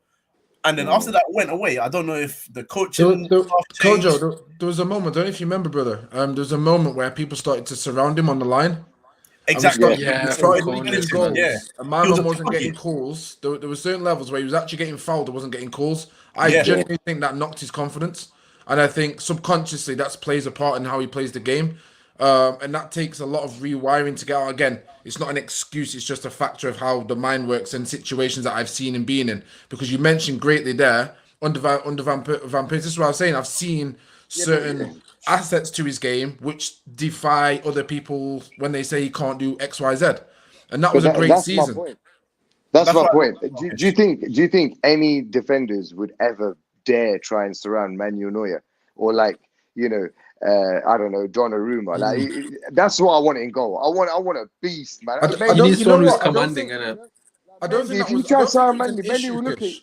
And then after that went away, I don't know if the coaching. Kojo, there was a moment. I don't know if you remember, brother. There was a moment where people started to surround him on the line. Exactly. He started making goals. And my man wasn't getting calls. There were certain levels where he was actually getting fouled. There wasn't getting calls. I genuinely think that knocked his confidence. And I think subconsciously that plays a part in how he plays the game. And that takes a lot of rewiring to get out. Again, it's not an excuse. It's just a factor of how the mind works and situations that I've seen him being in. Because you mentioned greatly there, under Van Persie, this is what I was saying. I've seen certain assets to his game which defy other people when they say he can't do X, Y, Z. And that was a great season. My point. That's my point. Do you think any defenders would ever dare try and surround Manuel Neuer, or like, you know, I don't know, Donnarumma? Like, that's what I want in goal. I want a beast, man. I don't think who's commanding, innit? I don't think if you try to surround Mendy will look at.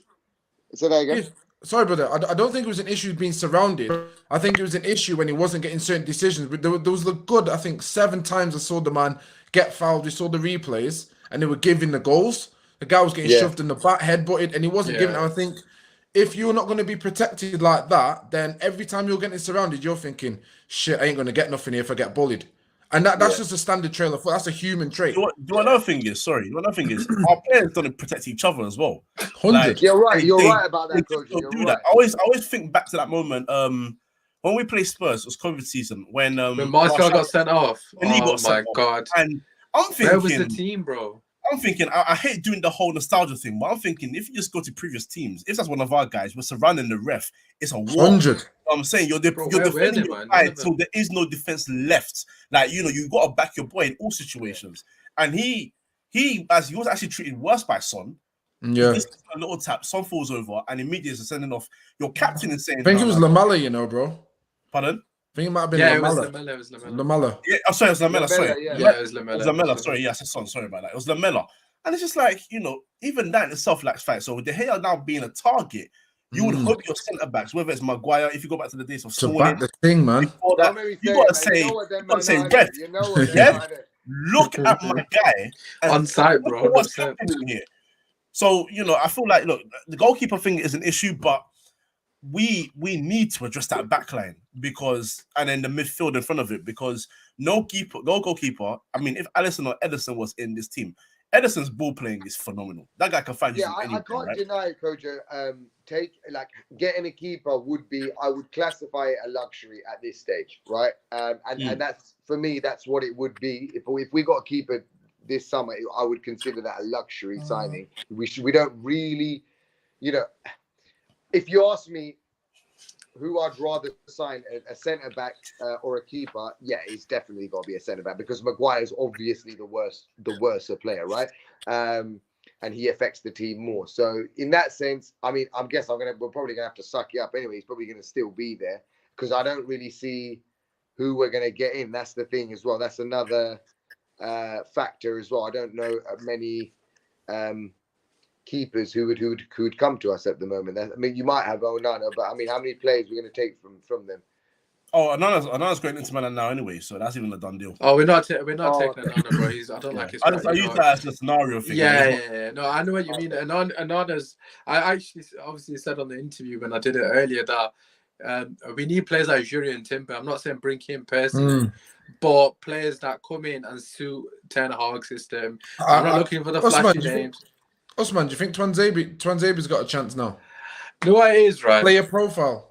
Say that again. Sorry, brother. I don't think it was an issue being surrounded. I think it was an issue when he wasn't getting certain decisions. But there was a good, I think, 7 times I saw the man get fouled. We saw the replays, and they were giving the goals. The guy was getting shoved in the back, headbutted, and he wasn't giving. And I think if you're not going to be protected like that, then every time you're getting surrounded, you're thinking, "Shit, I ain't going to get nothing here if I get bullied." And that's just a standard trail of foot. That's a human trait. Another thing is, our players don't protect each other as well. 100. You're right. You're right about that, coach. You're right. I always think back to that moment. When we played Spurs, it was COVID season when Martial got sent off. And he got oh sent my off. god! And I'm thinking, where was the team, bro? I'm thinking, I hate doing the whole nostalgia thing, but I'm thinking if you just go to previous teams, if that's one of our guys, we're surrounding the ref, it's a war. 100. I'm saying you're defending your guy till there is no defense left. Like, you got to back your boy in all situations. And he was actually treated worse by Son. Yeah. A little tap, Son falls over, and immediately is sending off. Your captain is saying, I think it was Lamela, bro. Pardon? I think it might have been Lamela. Yeah, sorry, it was Lamela. Sorry. It was Lamela. It was Lamela. Sorry, yes, Son. Sorry about that. It was Lamela. And it's just like, even that in itself lacks fight. So with De Gea now being a target, you would hope your centre backs, whether it's Maguire, if you go back to the days of to back the thing, man. You got to say, ref, look at my guy on site, bro. What's happening here? So, I feel like, look, the goalkeeper thing is an issue, but we need to address that backline and then the midfield in front of it, because no goalkeeper. I mean, if Alisson or Ederson was in this team, Ederson's ball playing is phenomenal. That guy can find you. I can't deny it, Coach. Getting a keeper I would classify it a luxury at this stage, right? And that's, for me, that's what it would be. If we got a keeper this summer, I would consider that a luxury signing. We don't really, if you ask me who I'd rather sign, a centre back or a keeper, it's definitely got to be a centre back, because Maguire is obviously the worse player, right? And he affects the team more. So in that sense, I mean, we're probably gonna have to suck you up anyway. He's probably gonna still be there, because I don't really see who we're gonna get in. That's the thing as well. That's another factor as well. I don't know many keepers who would come to us at the moment. I mean, you might have Onana, but I mean, how many players we're going to take from them? Oh, Onana's going into Milan now anyway, so that's even a done deal. Oh, we're not taking Onana, bro. I don't like his. I use that as a scenario thing. Yeah. No, I know what you mean. Onana's. I actually obviously said on the interview when I did it earlier that we need players like Juri and Timber. I'm not saying bring him personally. But players that come in and suit Ten Hag's system. I'm not looking for the flashy names. Osman, do you think Twanzebe's got a chance now? No, it is, right? Player profile.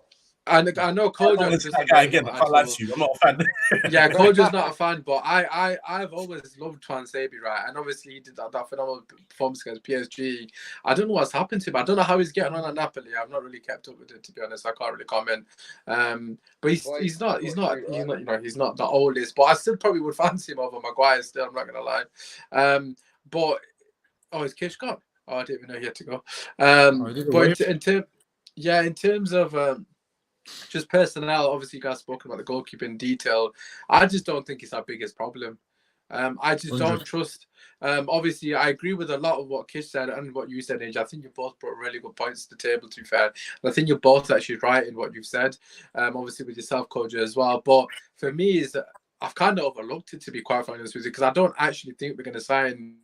I know Kojo is again. I can't lie to you. I'm not a fan. Yeah, Kojo's not a fan, but I've always loved Twanzebe, right? And obviously he did that phenomenal performance against PSG. I don't know what's happened to him. I don't know how he's getting on at Napoli. I've not really kept up with it, to be honest. I can't really comment. But he's not the oldest. But I still probably would fancy him over Maguire. Still, I'm not gonna lie. But is Kish gone? I didn't even know he had to go. But in terms of just personnel, obviously you guys spoken about the goalkeeper in detail. I just don't think it's our biggest problem. I just don't trust. Obviously, I agree with a lot of what Kish said and what you said, Age. I think you both brought really good points to the table, to be fair. And I think you're both actually right in what you've said. Obviously with yourself, Kojo, as well. But for me, is that I've kind of overlooked it, to be quite honest with you, because I don't actually think we're going to sign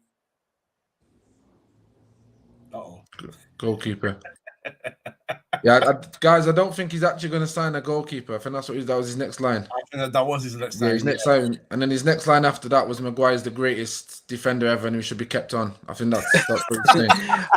goalkeeper. Guys, I don't think he's actually going to sign a goalkeeper. I think that was his next line. I think that was his next line. Yeah, his next line, and then his next line after that was Maguire's the greatest defender ever, and he should be kept on. I think that's what he's saying.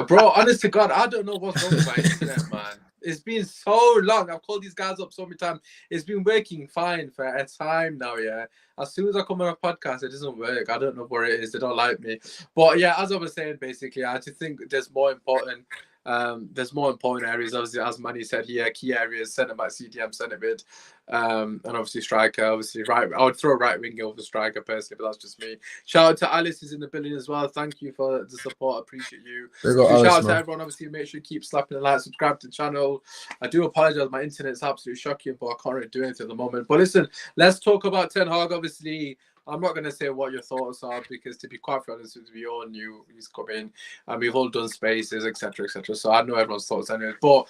Bro, honest to God, I don't know what's wrong with my internet, man. It's been so long. I've called these guys up so many times. It's been working fine for a time now, yeah. As soon as I come on a podcast, it doesn't work. I don't know where it is. They don't like me. But yeah, as I was saying, basically, I just think there's more important areas, obviously, as Manny said here, key areas, centre back, CDM, centre mid, and obviously striker, obviously right. I would throw right wing over striker personally, but that's just me. Shout out to Alice, who's in the building as well. Thank you for the support. I appreciate you. Shout out to everyone. Obviously, make sure you keep slapping the like, subscribe to the channel. I do apologize. My internet's absolutely shocking, but I can't really do anything at the moment. But listen, let's talk about Ten Hag. Obviously, I'm not going to say what your thoughts are, because to be quite honest with you, we all knew he's coming and we've all done spaces, etc., etc. So I know everyone's thoughts anyway. But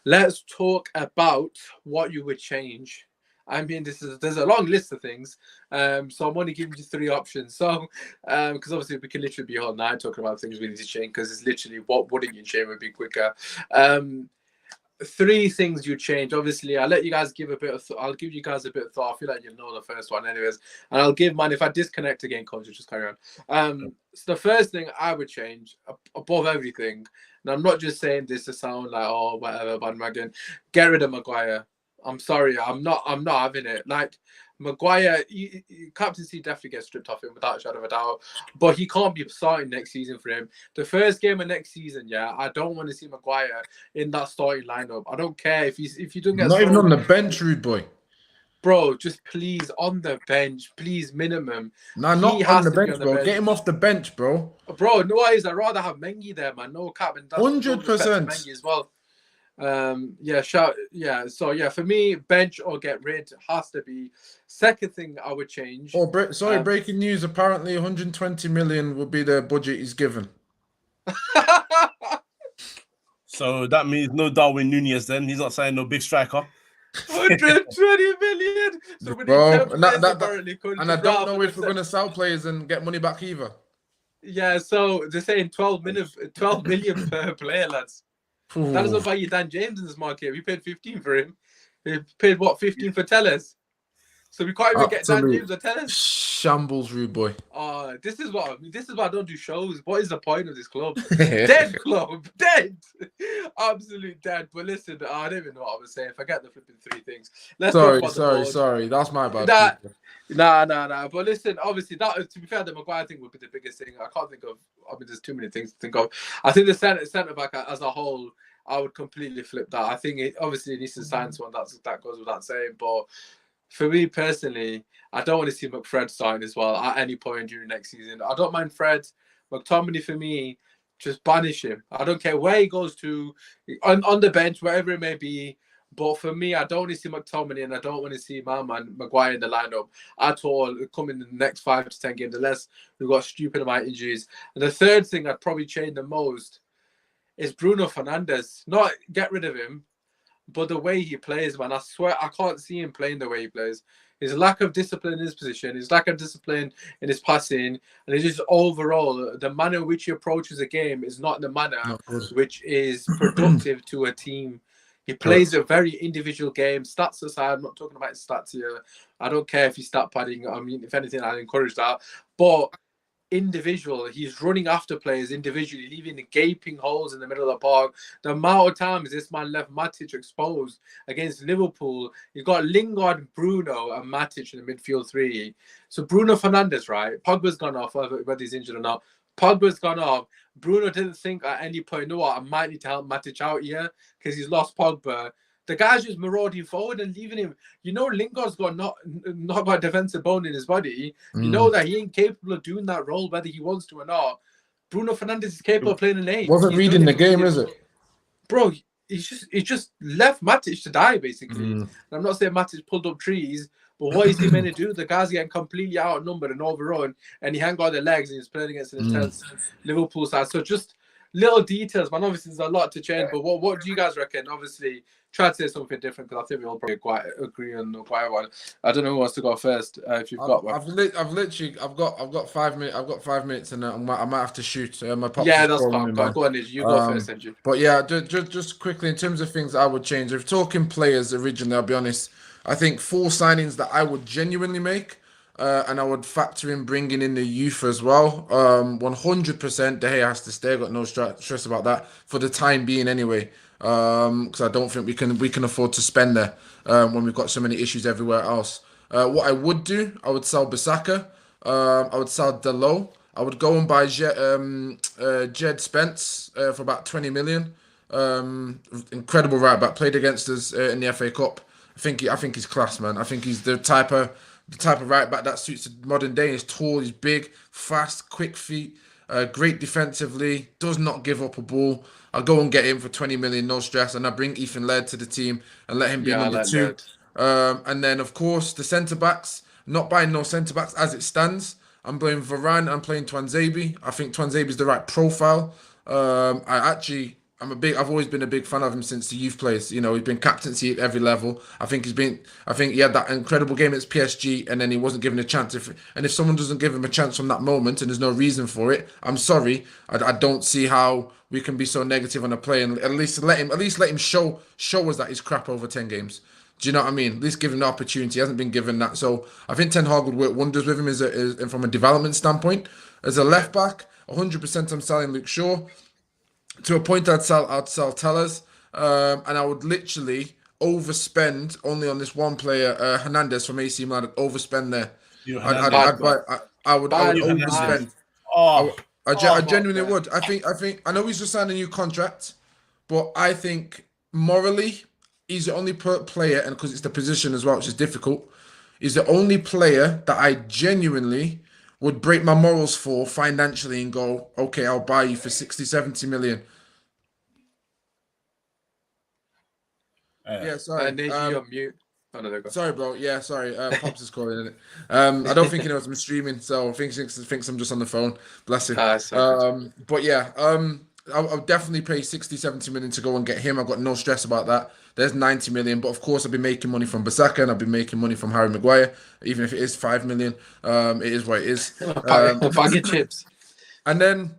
let's talk about what you would change. I mean, there's a long list of things, so I'm only giving you 3 options. So, because obviously we can literally be all night talking about things we need to change, because it's literally what wouldn't you change would be quicker. 3 things you change. Obviously, I'll let you guys give a bit of. I'll give you guys a bit of thought. I feel like you'll know the first one, anyways, and I'll give mine. If I disconnect again, coach, just carry on. So the first thing I would change above everything, and I'm not just saying this to sound like whatever, bandwagon. Get rid of Maguire. I'm sorry, I'm not having it. Like Maguire, captaincy definitely gets stripped off him without a shadow of a doubt. But he can't be starting next season for him. The first game of next season, I don't want to see Maguire in that starting lineup. I don't care if you don't get not even on the bench, rude boy. Bro, just please on the bench, please minimum. Nah, not on the bench, bro. Get him off the bench, bro. Bro, no worries. I'd rather have Mengi there, man. No cap, and that's 100% Mengi as well. So for me, bench or get rid has to be. Second thing I would change. Breaking news. Apparently 120 million will be the budget he's given. So that means no Darwin Nunez then. He's not signing no big striker. 120 million. So bro, and I don't know if we're going to sell players and get money back either. Yeah, so they're saying 12 million per player, lads. Ooh. That doesn't buy you Dan James in this market. We paid 15 for him. We paid what, 15 for Tellers? So we can't even get Dan James or Tellers. Shambles, rude boy. This is why I don't do shows. What is the point of this club? Dead club, dead, absolute dead. But listen, I don't even know what I was saying. Forget the flipping 3 things. Sorry. That's my bad. Nah. But listen, obviously, to be fair, the Maguire thing would be the biggest thing. I can't think of. I mean, there's too many things to think of. I think the centre back as a whole, I would completely flip that. I think it needs to sign someone that goes without saying. But for me personally, I don't want to see McFred sign as well at any point during next season. I don't mind Fred. McTominay, for me, just banish him. I don't care where he goes to, on the bench, wherever it may be. But for me, I don't want to see McTominay and I don't want to see my man Maguire in the lineup at all coming in the next 5 to 10 games, unless we've got stupid amount of injuries. And the third thing I'd probably change the most is Bruno Fernandes. Not get rid of him, but the way he plays, man. I swear I can't see him playing the way he plays. His lack of discipline in his position, his lack of discipline in his passing, and it's just overall, the manner in which he approaches a game is not the manner which is productive to a team. He plays a very individual game. Stats aside, I'm not talking about his stats here. I don't care if he's stat padding. I mean, if anything, I encourage that. But individual, he's running after players individually, leaving the gaping holes in the middle of the park. The amount of times this man left Matic exposed against Liverpool. You've got Lingard, Bruno, and Matic in the midfield 3. So Bruno Fernandes, right? Pogba's gone off, whether he's injured or not. Pogba's gone off. Bruno didn't think at any point, you know what, I might need to help Matic out here because he's lost Pogba. The guy's just marauding forward and leaving him. You know, Lingard's got not got defensive bone in his body. You know that he ain't capable of doing that role, whether he wants to or not. Bruno Fernandes is capable of playing an 8. Wasn't reading the game, is it? Bro, he just left Matic to die, basically. And I'm not saying Matic pulled up trees, but what is he meant to do? The guy's getting completely outnumbered and overrun, and he hasn't got the legs, and he's playing against an intense Liverpool side. So just little details, man. Obviously, there's a lot to change, but what do you guys reckon? Obviously, try to say something different, because I think we all probably quite agree on the Maguire one. I don't know who wants to go first. If you've got one, I've got 5 minutes. I've got 5 minutes, and I might have to shoot. My that's fine. Go on, you go first, Andrew. But yeah, just quickly in terms of things I would change. If talking players originally, I'll be honest. I think 4 signings that I would genuinely make, and I would factor in bringing in the youth as well. 100% De Gea has to stay. I've got no stress about that for the time being, anyway. Because I don't think we can afford to spend there when we've got so many issues everywhere else. What I would do, I would sell Bissaka. I would sell Dalot. I would go and buy Jed Spence for about 20 million. Incredible right back. Played against us in the FA Cup. I think he's class, man. I think he's the type of right back that suits the modern day. He's tall, he's big, fast, quick feet, great defensively, does not give up a ball. I'll go and get him for 20 million, no stress, and I bring Ethan Laird to the team and let him be number 2. And then, of course, the centre-backs, not buying no centre-backs as it stands. I'm playing Varane, I'm playing Twanzebe. I think Twanzebe is the right profile. I actually I've always been a big fan of him since the youth players. You know, he's been captaincy at every level. I think he had that incredible game against PSG, and then he wasn't given a chance. If someone doesn't give him a chance from that moment, and there's no reason for it, I'm sorry. I don't see how we can be so negative on a player. And at least let him show us that he's crap over 10 games. Do you know what I mean? At least give him the opportunity. He hasn't been given that. So I think Ten Hag would work wonders with him and from a development standpoint. As a left back, 100% I'm selling Luke Shaw. To a point, I'd sell Tellers, and I would literally overspend only on this one player, Hernandez from AC Milan. I'd overspend there. I would overspend. I genuinely would. I know he's just signed a new contract, but I think morally he's the only player, and because it's the position as well, which is difficult. He's the only player that I genuinely would break my morals for financially and go, okay, I'll buy you for 60, 70 million. Yeah, sorry. You're on mute. Oh, no, sorry, bro. Yeah, sorry. Pops is calling it. I don't think he knows I'm streaming, so thinks I'm just on the phone. Bless him. But yeah, I'll definitely pay 60, 70 million to go and get him. I've got no stress about that. There's 90 million, but of course I'll be making money from Bissaka and I'll be making money from Harry Maguire, even if it is 5 million. It is what it is. Bag of chips. And then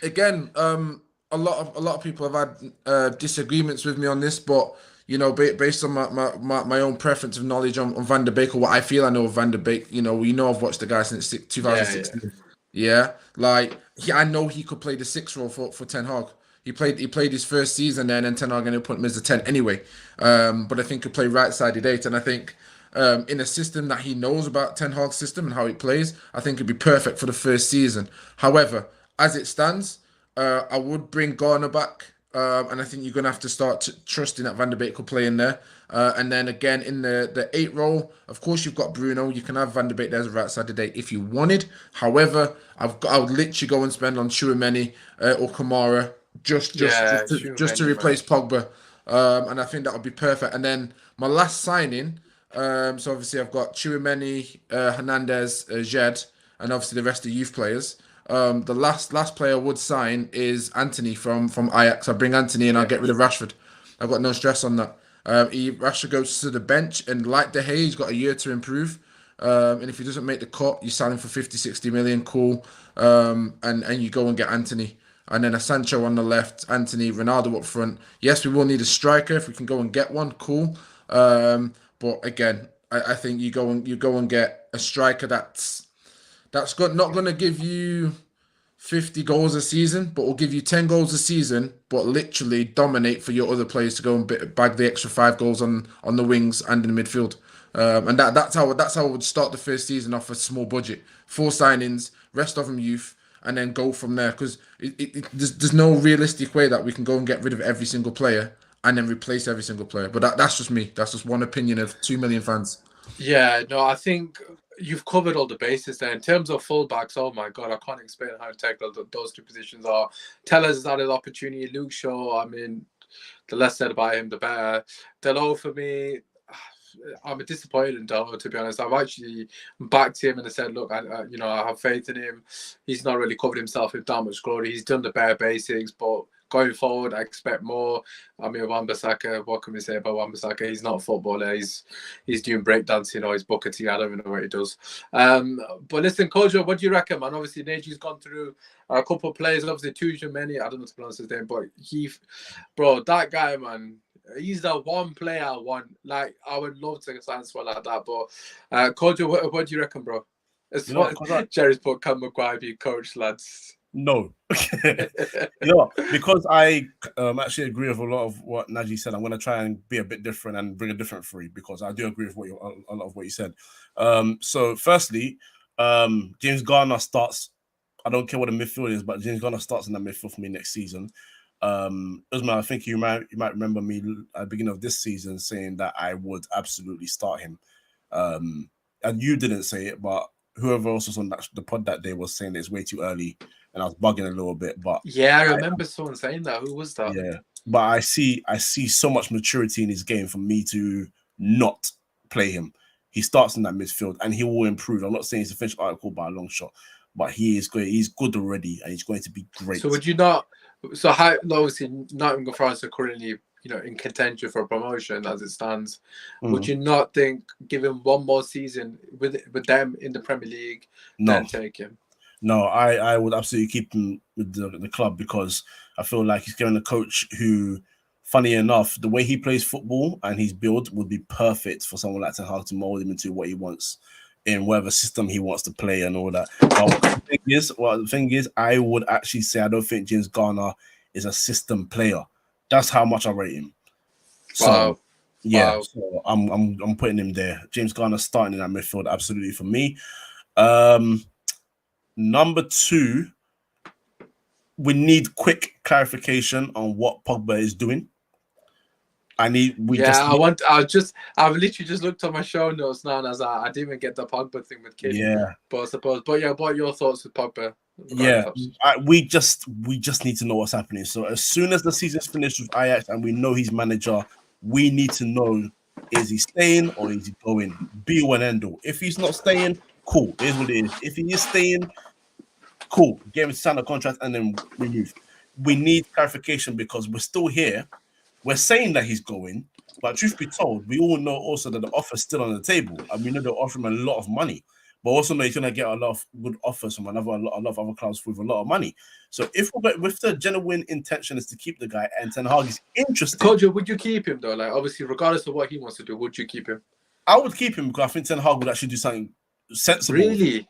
again, a lot of people have had disagreements with me on this, but you know, based on my own preference of knowledge on Van der Beek, or what I feel I know of Van der Beek, you know, I've watched the guy since 2016. Yeah, I know he could play the 6 role for Ten Hag. He played his first season there, and then Ten Hag ended up putting him as a 10 anyway. But I think he'll play right-sided 8, and I think in a system that he knows about Ten Hag's system and how he plays, I think it'd be perfect for the first season. However, as it stands, I would bring Garner back. And I think you're going to have to start trusting that Van der Beek will play in there. And then again, in the 8 role, of course, you've got Bruno. You can have Van der Beek there as a right-sided 8 if you wanted. However, I would literally go and spend on Tchouaméni or Kamara just to replace Pogba. And I think that would be perfect. And then my last signing, so obviously I've got Tchouaméni, Hernandez, Jed, and obviously the rest of the youth players. The last player I would sign is Anthony from Ajax. I'll bring Anthony and I'll get rid of Rashford. I've got no stress on that. Rashford goes to the bench, and like De Gea, he's got a year to improve. And if he doesn't make the cut, you sell him for 50, 60 million, cool. And you go and get Anthony. And then a Sancho on the left, Anthony, Ronaldo up front. Yes, we will need a striker if we can go and get one, cool. But again, I think you go and get a striker that's not going to give you 50 goals a season, but will give you 10 goals a season, but literally dominate for your other players to go and bag the extra 5 goals on the wings and in the midfield. And that's how I would start the first season off a small budget. 4 signings, rest of them youth, and then go from there. Because there's no realistic way that we can go and get rid of every single player and then replace every single player. But that's just me. That's just one opinion of 2 million fans. Yeah, no, I think you've covered all the bases there. In terms of fullbacks, oh my God, I can't explain how integral those 2 positions are. Tellers has had an opportunity. Luke Shaw, I mean, the less said about him, the better. Delot, for me, I'm disappointed in Delot, to be honest. I've actually backed him and I said, look, I have faith in him. He's not really covered himself with that much glory. He's done the bare basics, but going forward, I expect more. I mean, Wan-Bissaka, what can we say about Wan-Bissaka? He's not a footballer. He's doing breakdancing or he's Booker T. I don't even know what he does. But listen, Kojo, what do you reckon, man? Obviously, Neji's gone through a couple of players. Obviously, Tchouaméni, I don't know to pronounce his name, but that guy, man, he's the one player I want. Like, I would love to sign someone like that. But Kojo, what do you reckon, bro? Jerry's put Cam Maguire be coach, lads. No, because I actually agree with a lot of what Naji said. I'm going to try and be a bit different and bring a different 3 because I do agree with a lot of what you said. So firstly, James Garner starts. I don't care what the midfield is, but James Garner starts in that midfield for me next season. Usman, I think you might remember me at the beginning of this season saying that I would absolutely start him. And you didn't say it, but whoever else was on the pod that day was saying it's way too early. And I was bugging a little bit, but yeah, I remember someone saying that. Who was that? Yeah, but I see so much maturity in his game for me to not play him. He starts in that midfield, and he will improve. I'm not saying he's a finished article by a long shot, but he's good already, and he's going to be great. So would you not So how obviously Nottingham Forest are currently, in contention for promotion as it stands. Would you not think, give him one more season with them in the Premier League, then take him? No, I would absolutely keep him with the club, because I feel like he's getting a coach who, funny enough, the way he plays football and his build would be perfect for someone like Ten Hag to mold him into what he wants in whatever system he wants to play and all that. But the thing is, I would actually say I don't think James Garner is a system player. That's how much I rate him. So Wow. yeah, so I'm putting him there. James Garner starting in that midfield, absolutely for me. Number 2, we need quick clarification on what Pogba is doing. I've literally just looked at my show notes now, and I didn't even get the Pogba thing with Kid. Yeah. But I suppose, what are your thoughts with Pogba? Yeah, we just need to know what's happening. So as soon as the season's finished with Ajax and we know his manager, we need to know, is he staying or is he going? Be one and end all. If he's not staying, cool. It is what it is. If he is staying, cool. Get him to sign a contract and then remove. We need clarification, because we're still here. We're saying that he's going, but truth be told, we all know also that the offer's still on the table, and we know they're offering him a lot of money. But also know he's going to get a lot of good offers from a lot of other clubs with a lot of money. So if the genuine intention is to keep the guy, and Ten Hag is interested, Kojo, would you keep him though? Like, obviously, regardless of what he wants to do, would you keep him? I would keep him, because I think Ten Hag would actually do something sensible. Really?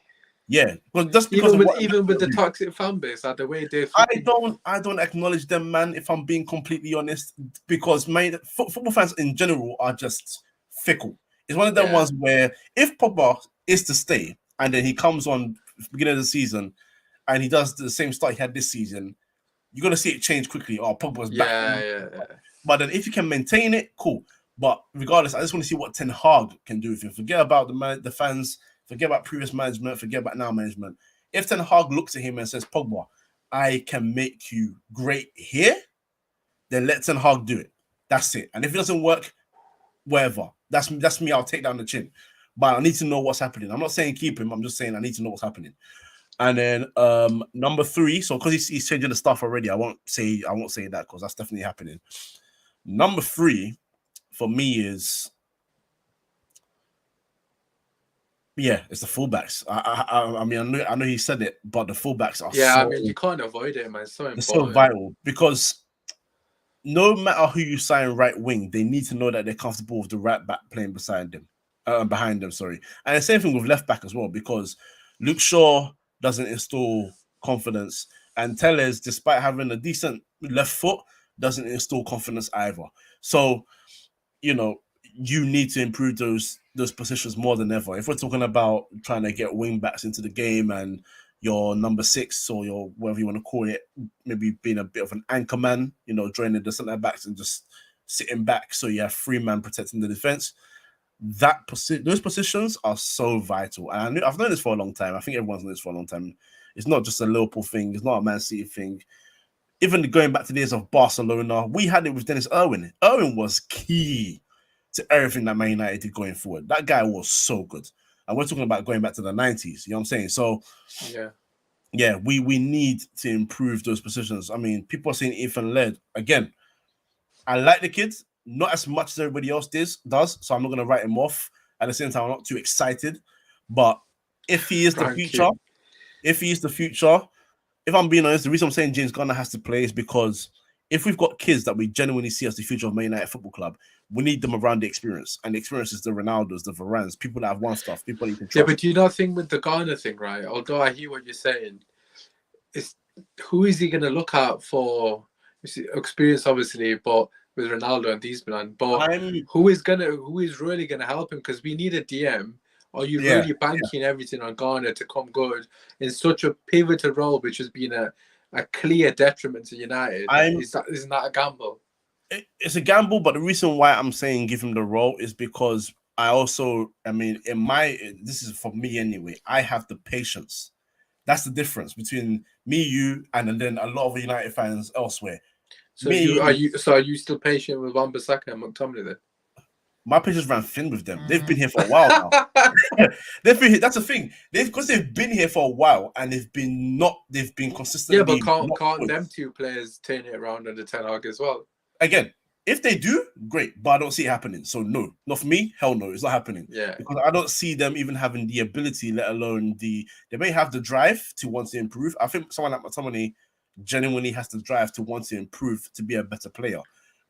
Yeah, but just because even with the toxic fan base, like the way they, I don't acknowledge them, man. If I'm being completely honest, because football fans in general are just fickle. It's one of them ones where if Pogba is to stay and then he comes on beginning of the season and he does the same start he had this season, you're gonna see it change quickly. Oh, Pogba's back. Yeah. But then if you can maintain it, cool. But regardless, I just want to see what Ten Hag can do with him. Forget about the fans. Forget about previous management. Forget about now management. If Ten Hag looks at him and says, Pogba, I can make you great here, then let Ten Hag do it. That's it. And if it doesn't work, whatever. That's me. I'll take down the chin. But I need to know what's happening. I'm not saying keep him. I'm just saying I need to know what's happening. And then number 3, so because he's changing the stuff already, I won't say that, because that's definitely happening. Number 3 for me is, it's the fullbacks. I mean, I know he said it, but the fullbacks are I mean, you can't avoid it, man. It's so important. It's so vital, because no matter who you sign right wing, they need to know that they're comfortable with the right back playing behind them. And the same thing with left back as well, because Luke Shaw doesn't instill confidence, and Telles, despite having a decent left foot, doesn't instill confidence either. So, you need to improve those positions more than ever. If we're talking about trying to get wing backs into the game, and your number 6 or your whatever you want to call it, maybe being a bit of an anchor man, joining the centre backs and just sitting back, so you have 3 man protecting the defense. Those positions are so vital, and I've known this for a long time. I think everyone's known this for a long time. It's not just a Liverpool thing. It's not a Man City thing. Even going back to the days of Barcelona, we had it with Dennis Irwin. Irwin was key to everything that Man United did going forward. That guy was so good. And we're talking about going back to the 90s. You know what I'm saying? So, we need to improve those positions. I mean, people are saying Ethan Laird. Again, I like the kids, not as much as everybody else does, so I'm not going to write him off. At the same time, I'm not too excited. But if he is the future, if I'm being honest, the reason I'm saying James Garner has to play is because if we've got kids that we genuinely see as the future of Man United Football Club, we need them around the experience. And the experience is the Ronaldos, the Varans, people that have won stuff, people you can trust. Yeah, but do you not think with the Garner thing, right? Although I hear what you're saying, who is he going to look at for experience, obviously, but with Ronaldo and these men, but who is really gonna help him? Because we need a DM. Are you really banking everything on Garner to come good in such a pivotal role, which has been a clear detriment to United? Isn't that a gamble? It's a gamble, but the reason why I'm saying give him the role is because this is for me anyway, I have the patience. That's the difference between me, you, and then a lot of United fans elsewhere. So are you still patient with Wan-Bissaka and McTominay then? my patience ran thin with them. They've been here for a while now. That's the thing. Because they've been here for a while and they've been consistently. Yeah, but can't them two players turn it around under Ten Hag as well? Again, if they do, great, but I don't see it happening. So no, not for me. Hell no, it's not happening. Yeah, because I don't see them even having the ability, let alone they may have the drive to want to improve. I think someone like McTominay genuinely has the drive to want to improve, to be a better player.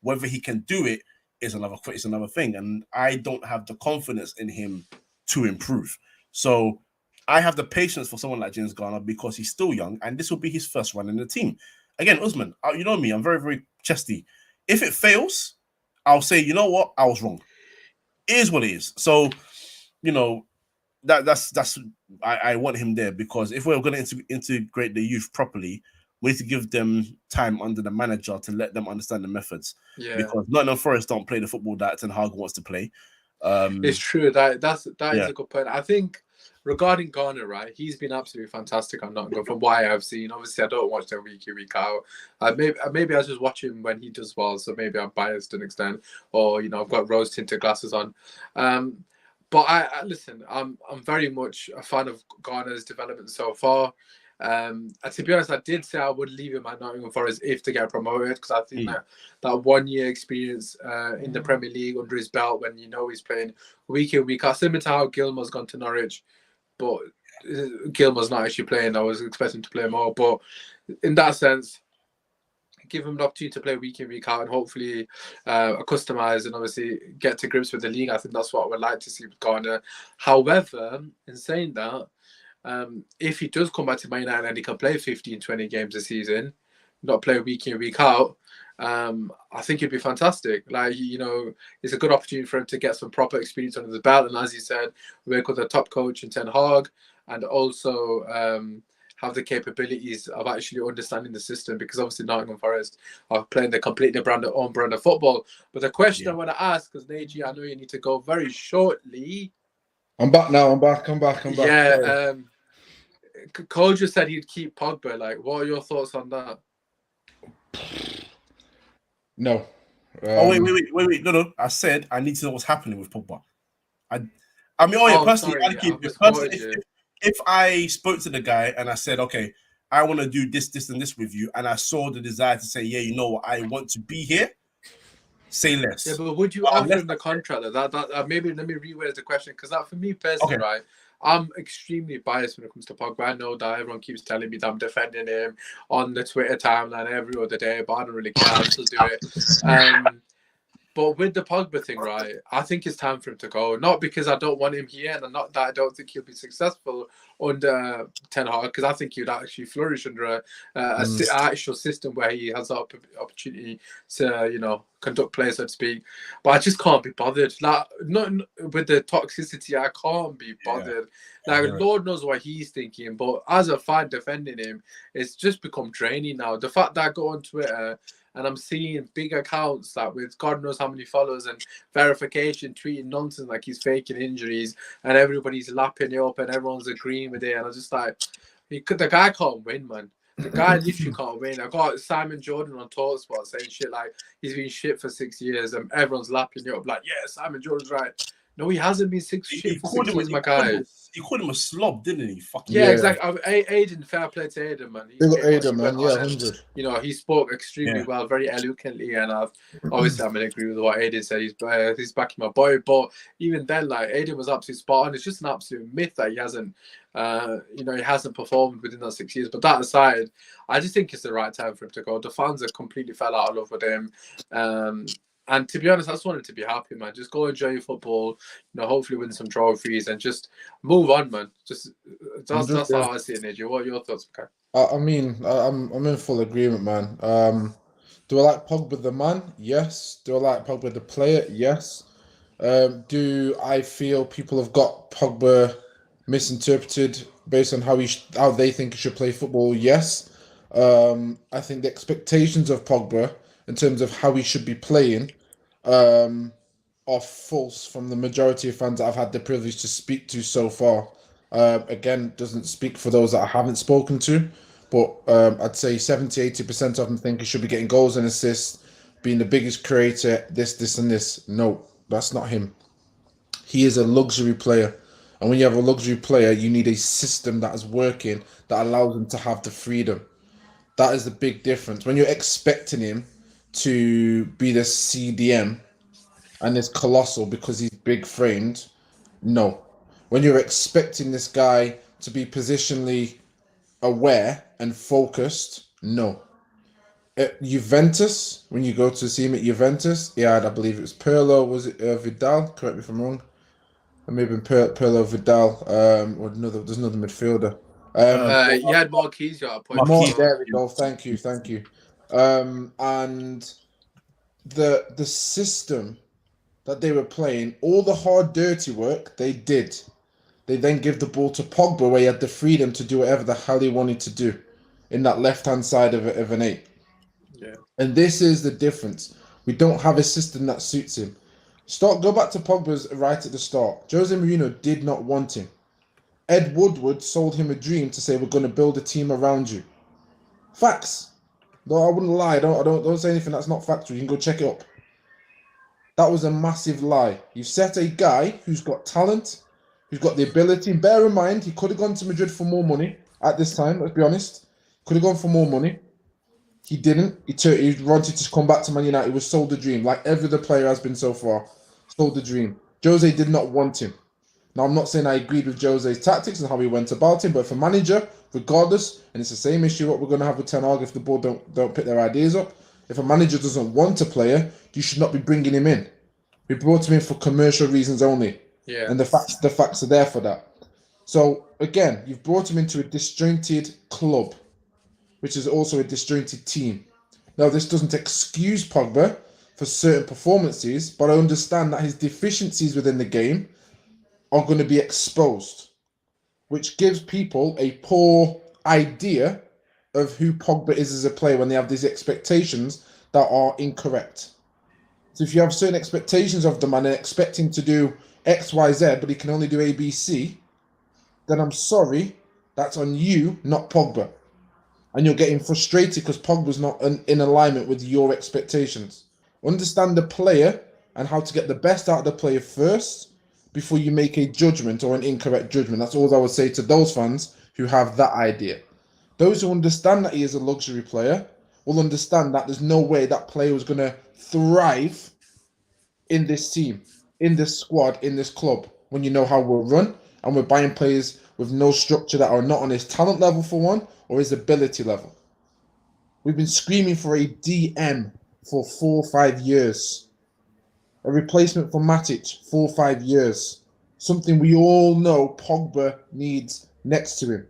Whether he can do it is another thing, and I don't have the confidence in him to improve. So I have the patience for someone like James Garner because he's still young, and this will be his first run in the team. Again, Usman, you know me, I'm very, very chesty. If it fails, I'll say, you know what, I was wrong. It is what it is. So, you know, that's I want him there, because if we're going to integrate the youth properly, we need to give them time under the manager to let them understand the methods. yeah. Because Nottingham Forest don't play the football that Ten Hag wants to play. It's true. That is a good point. I think regarding Garner, right, he's been absolutely fantastic on Nottingham from what I've seen. Obviously, I don't watch them week in, week out. Maybe I just watch him when he does well, so maybe I'm biased to an extent, or you know, I've got rose tinted glasses on. But I listen. I'm very much a fan of Garner's development so far. To be honest, I did say I would leave him at Nottingham Forest if to get promoted, because I think that 1 year experience in the Premier League under his belt, when you know he's playing week in, week out, similar to how Gilmour's gone to Norwich, but Gilmour's not actually playing. I was expecting to play more, but in that sense, give him an opportunity to play week in, week out, and hopefully customize and obviously get to grips with the league. I think that's what I would like to see with Garner. However, in saying that, if he does come back to Man United and he can play 15, 20 games a season, not play week in, week out, I think it'd be fantastic. Like, you know, it's a good opportunity for him to get some proper experience under the belt. And as you said, work with a top coach in Ten Hag, and also have the capabilities of actually understanding the system, because obviously Nottingham Forest are playing the completely own brand of football. But the question I want to ask, because Neji, I know you need to go very shortly. I'm back now. I'm back. Yeah. Cole just said he'd keep Pogba. Like, what are your thoughts on that? No. Wait. No. I said I need to know what's happening with Pogba. Personally, I'd keep it. If I spoke to the guy and I said, okay, I want to do this, and this with you, and I saw the desire to say, yeah, you know what, I want to be here, say less. Yeah, but would you offer him the contract? That maybe let me reword the question, because that for me personally, right, I'm extremely biased when it comes to Pogba. I know that everyone keeps telling me that I'm defending him on the Twitter timeline every other day, but I don't really care. I'll still do it. But with the Pogba thing, right, I think it's time for him to go. Not because I don't want him here, and not that I don't think he'll be successful under Ten Hag, because I think he'd actually flourish under an actual system where he has the opportunity to, you know, conduct play, so to speak. But I just can't be bothered. Like, not with the toxicity, I can't be bothered. Yeah. Like, Lord knows what he's thinking, but as a fan defending him, it's just become draining now. The fact that I go on Twitter and I'm seeing big accounts that with God knows how many followers and verification tweeting nonsense like he's faking injuries, and everybody's lapping it up and everyone's agreeing with it. And I was just like, the guy can't win, man. The guy literally can't win. I got Simon Jordan on TalkSport saying shit like he's been shit for 6 years, and everyone's lapping it up like, yeah, Simon Jordan's right. No, he hasn't been shit for 6 years, my guy. He called him a slob, didn't he? Yeah, exactly. Aiden, fair play to Aiden, man. Aiden, man, yeah, 100. You know, he spoke extremely well, very eloquently, and I'm in agreement with what Aiden said. He's backing my boy, but even then, like, Aiden was absolutely spot on. It's just an absolute myth that he hasn't, he hasn't performed within those 6 years. But that aside, I just think it's the right time for him to go. The fans have completely fell out of love with him. And to be honest, I just wanted to be happy, man. Just go enjoy your football, you know, hopefully win some trophies and just move on, man. That's how I see it, Nigel. What are your thoughts, okay? I mean, I'm in full agreement, man. Do I like Pogba the man? Yes. Do I like Pogba the player? Yes. Do I feel people have got Pogba misinterpreted based on how they think he should play football? Yes. I think the expectations of Pogba in terms of how he should be playing are false from the majority of fans that I've had the privilege to speak to so far. Again, doesn't speak for those that I haven't spoken to, but I'd say 70-80% of them think he should be getting goals and assists, being the biggest creator, this and this. No, That's not him. He is a luxury player. And when you have a luxury player, you need a system that is working that allows him to have the freedom. That is the big difference. When you're expecting him to be the CDM and is colossal because he's big framed, no. When you're expecting this guy to be positionally aware and focused, no. At Juventus, when you go to see him at Juventus, I believe it was Pirlo, was it Vidal? Correct me if I'm wrong. It may have been Pirlo, Vidal, or there's another midfielder. You had Marquise at a point. There we go. Thank you. And the system that they were playing, all the hard, dirty work they did. They then give the ball to Pogba, where he had the freedom to do whatever the hell he wanted to do in that left-hand side of an 8. Yeah. And this is the difference. We don't have a system that suits him. Go back to Pogba's right at the start. Jose Mourinho did not want him. Ed Woodward sold him a dream to say, we're going to build a team around you. Facts. No, I wouldn't lie. Don't say anything that's not factual. You can go check it up. That was a massive lie. You set a guy who's got talent, who's got the ability. Bear in mind, he could have gone to Madrid for more money at this time, let's be honest. Could have gone for more money. He didn't. He wanted to come back to Man United. He was sold the dream, like every other player has been so far. Sold the dream. Jose did not want him. Now, I'm not saying I agreed with Jose's tactics and how he went about him, but if a manager, regardless, and it's the same issue what we're going to have with Ten Hag if the board don't pick their ideas up, if a manager doesn't want a player, you should not be bringing him in. We brought him in for commercial reasons only. Yeah. And the facts are there for that. So, again, you've brought him into a disjointed club, which is also a disjointed team. Now, this doesn't excuse Pogba for certain performances, but I understand that his deficiencies within the game are going to be exposed, which gives people a poor idea of who Pogba is as a player when they have these expectations that are incorrect. So if you have certain expectations of the man and expect him to do X, Y, Z, but he can only do A, B, C, then I'm sorry, that's on you, not Pogba. And you're getting frustrated because Pogba's not in alignment with your expectations. Understand the player and how to get the best out of the player first before you make a judgment or an incorrect judgment. That's all I would say to those fans who have that idea. Those who understand that he is a luxury player will understand that there's no way that player was going to thrive in this team, in this squad, in this club, when you know how we're run and we're buying players with no structure that are not on his talent level for one or his ability level. We've been screaming for a DM for 4 or 5 years. A replacement for Matic, 4 or 5 years. Something we all know Pogba needs next to him.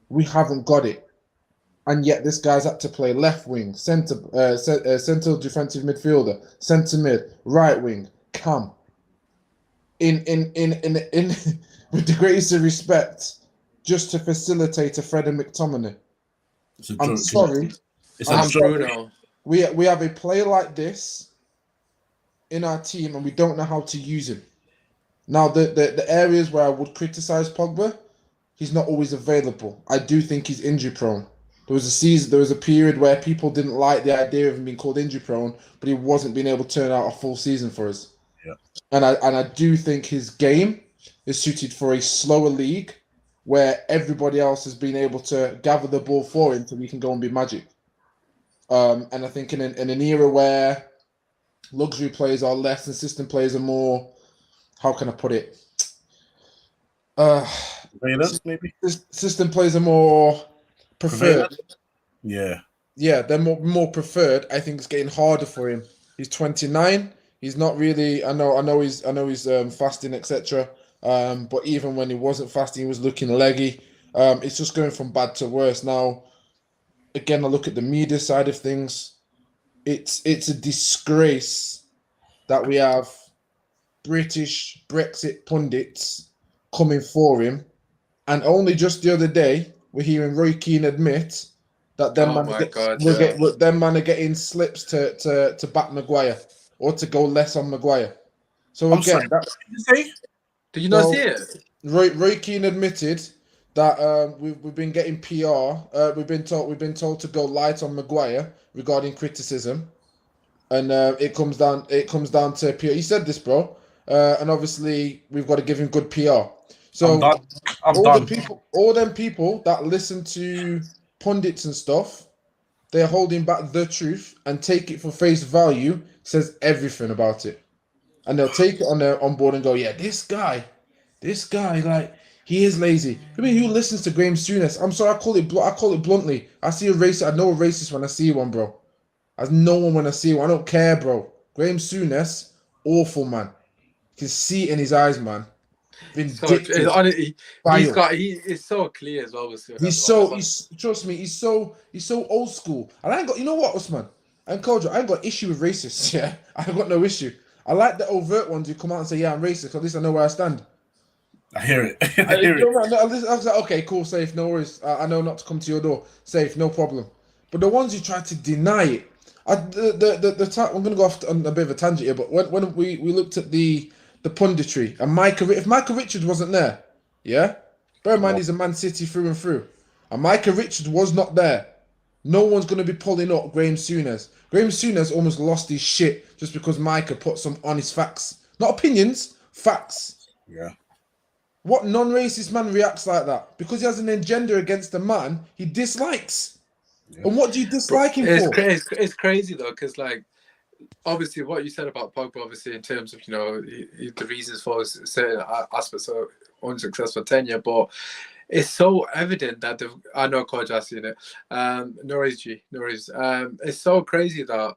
We haven't got it. And yet this guy's had to play left wing, centre defensive midfielder, centre mid, right wing, cam. In with the greatest of respect, just to facilitate a Fred and McTominay. I'm sorry. It's Bruno. We have a player like this in our team and we don't know how to use him. Now, the areas where I would criticise Pogba, he's not always available. I do think he's injury prone. There was a period where people didn't like the idea of him being called injury prone, but he wasn't being able to turn out a full season for us. Yeah. And I do think his game is suited for a slower league where everybody else has been able to gather the ball for him so we can go and be magic. And I think in an era where luxury players are less and system players are more, how can I put it? Maybe System players are more preferred. Yeah, they're more preferred. I think it's getting harder for him. He's 29. He's not really. I know he's fasting, etc. But even when he wasn't fasting, he was looking leggy. It's just going from bad to worse. Now, again, I look at the media side of things. It's a disgrace that we have British Brexit pundits coming for him, and only just the other day we're hearing Roy Keane admit that them man are getting slips to back Maguire or to go less on Maguire. So again, did you not see it? Roy Keane admitted that we've been getting PR. We've been told to go light on Maguire regarding criticism. and it comes down to PR. You said this, bro, and obviously we've got to give him good PR. So I'm done. I'm all done. all them people that listen to pundits and stuff, they're holding back the truth and take it for face value. Says everything about it, and they'll take it on board and go, yeah, this guy, like he is lazy. I mean, who listens to Graham Souness? I'm sorry, I call it bluntly. I see a racist. I know a racist when I see one, bro. As no one when I see one. I don't care, bro. Graham Souness, awful man. You can see it in his eyes, man. So Vindictive. honestly, Vile. he is so clear as well. He's trust me, he's so old school. And I ain't got, you know what, Usman? And Kojo, I ain't got issue with racists, yeah. I ain't got no issue. I like the overt ones who come out and say, yeah, I'm racist, at least I know where I stand. I hear it. I hear it. I was like, okay, cool, safe, no worries. I know not to come to your door. Safe, no problem. But the ones who try to deny it, the time, I'm gonna go off on a bit of a tangent here, but when we looked at the punditry and if Michael Richards wasn't there, yeah, bear in mind he's a Man City through and through, and Michael Richards was not there, no one's gonna be pulling up Graham Souness. Graham Souness almost lost his shit just because Micah put some honest facts, not opinions, facts. Yeah. What non-racist man reacts like that? Because he has an agenda against a man he dislikes. Yeah. And what do you dislike him for? It's crazy though, because like obviously what you said about Pogba, obviously in terms of the reasons for certain aspects of unsuccessful tenure, but it's so evident that I know Coach has seen it. Norris. It's so crazy that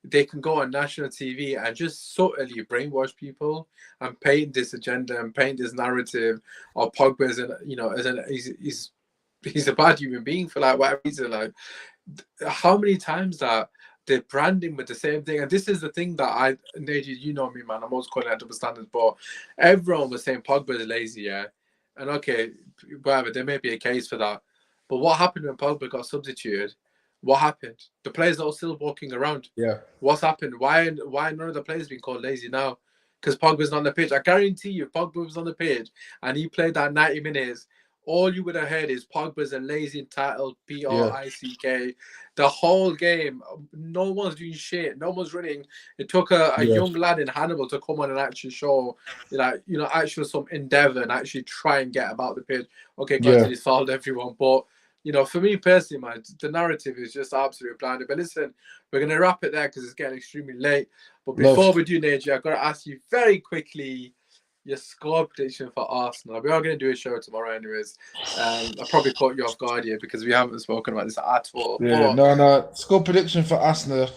they can go on national TV and just subtly brainwash people and paint this agenda and paint this narrative of Pogba as he's a bad human being for like whatever reason. Like, how many times that they brand him with the same thing? And this is the thing that Neji, you know me, man. I'm always calling out double standards, but everyone was saying Pogba is lazy, yeah. And okay, whatever, there may be a case for that. But what happened when Pogba got substituted? What happened? The players are still walking around. Yeah. What's happened? Why none of the players being called lazy now? Because Pogba's not on the pitch. I guarantee you, if Pogba was on the pitch and he played that 90 minutes, all you would have heard is Pogba's a lazy, entitled, P-R-I-C-K. The whole game, no one's doing shit. No one's running. It took a young lad in Hannibal to come on and actually show, actually some endeavour and actually try and get about the pitch. Okay, granted, he's fouled everyone, but for me personally, man, the narrative is just absolutely blinded. But listen, we're going to wrap it there because it's getting extremely late. But before we do, Neji, I've got to ask you very quickly your score prediction for Arsenal. We are going to do a show tomorrow anyways. I probably caught you off guard here because we haven't spoken about this at all. Yeah, no. Score prediction for Arsenal.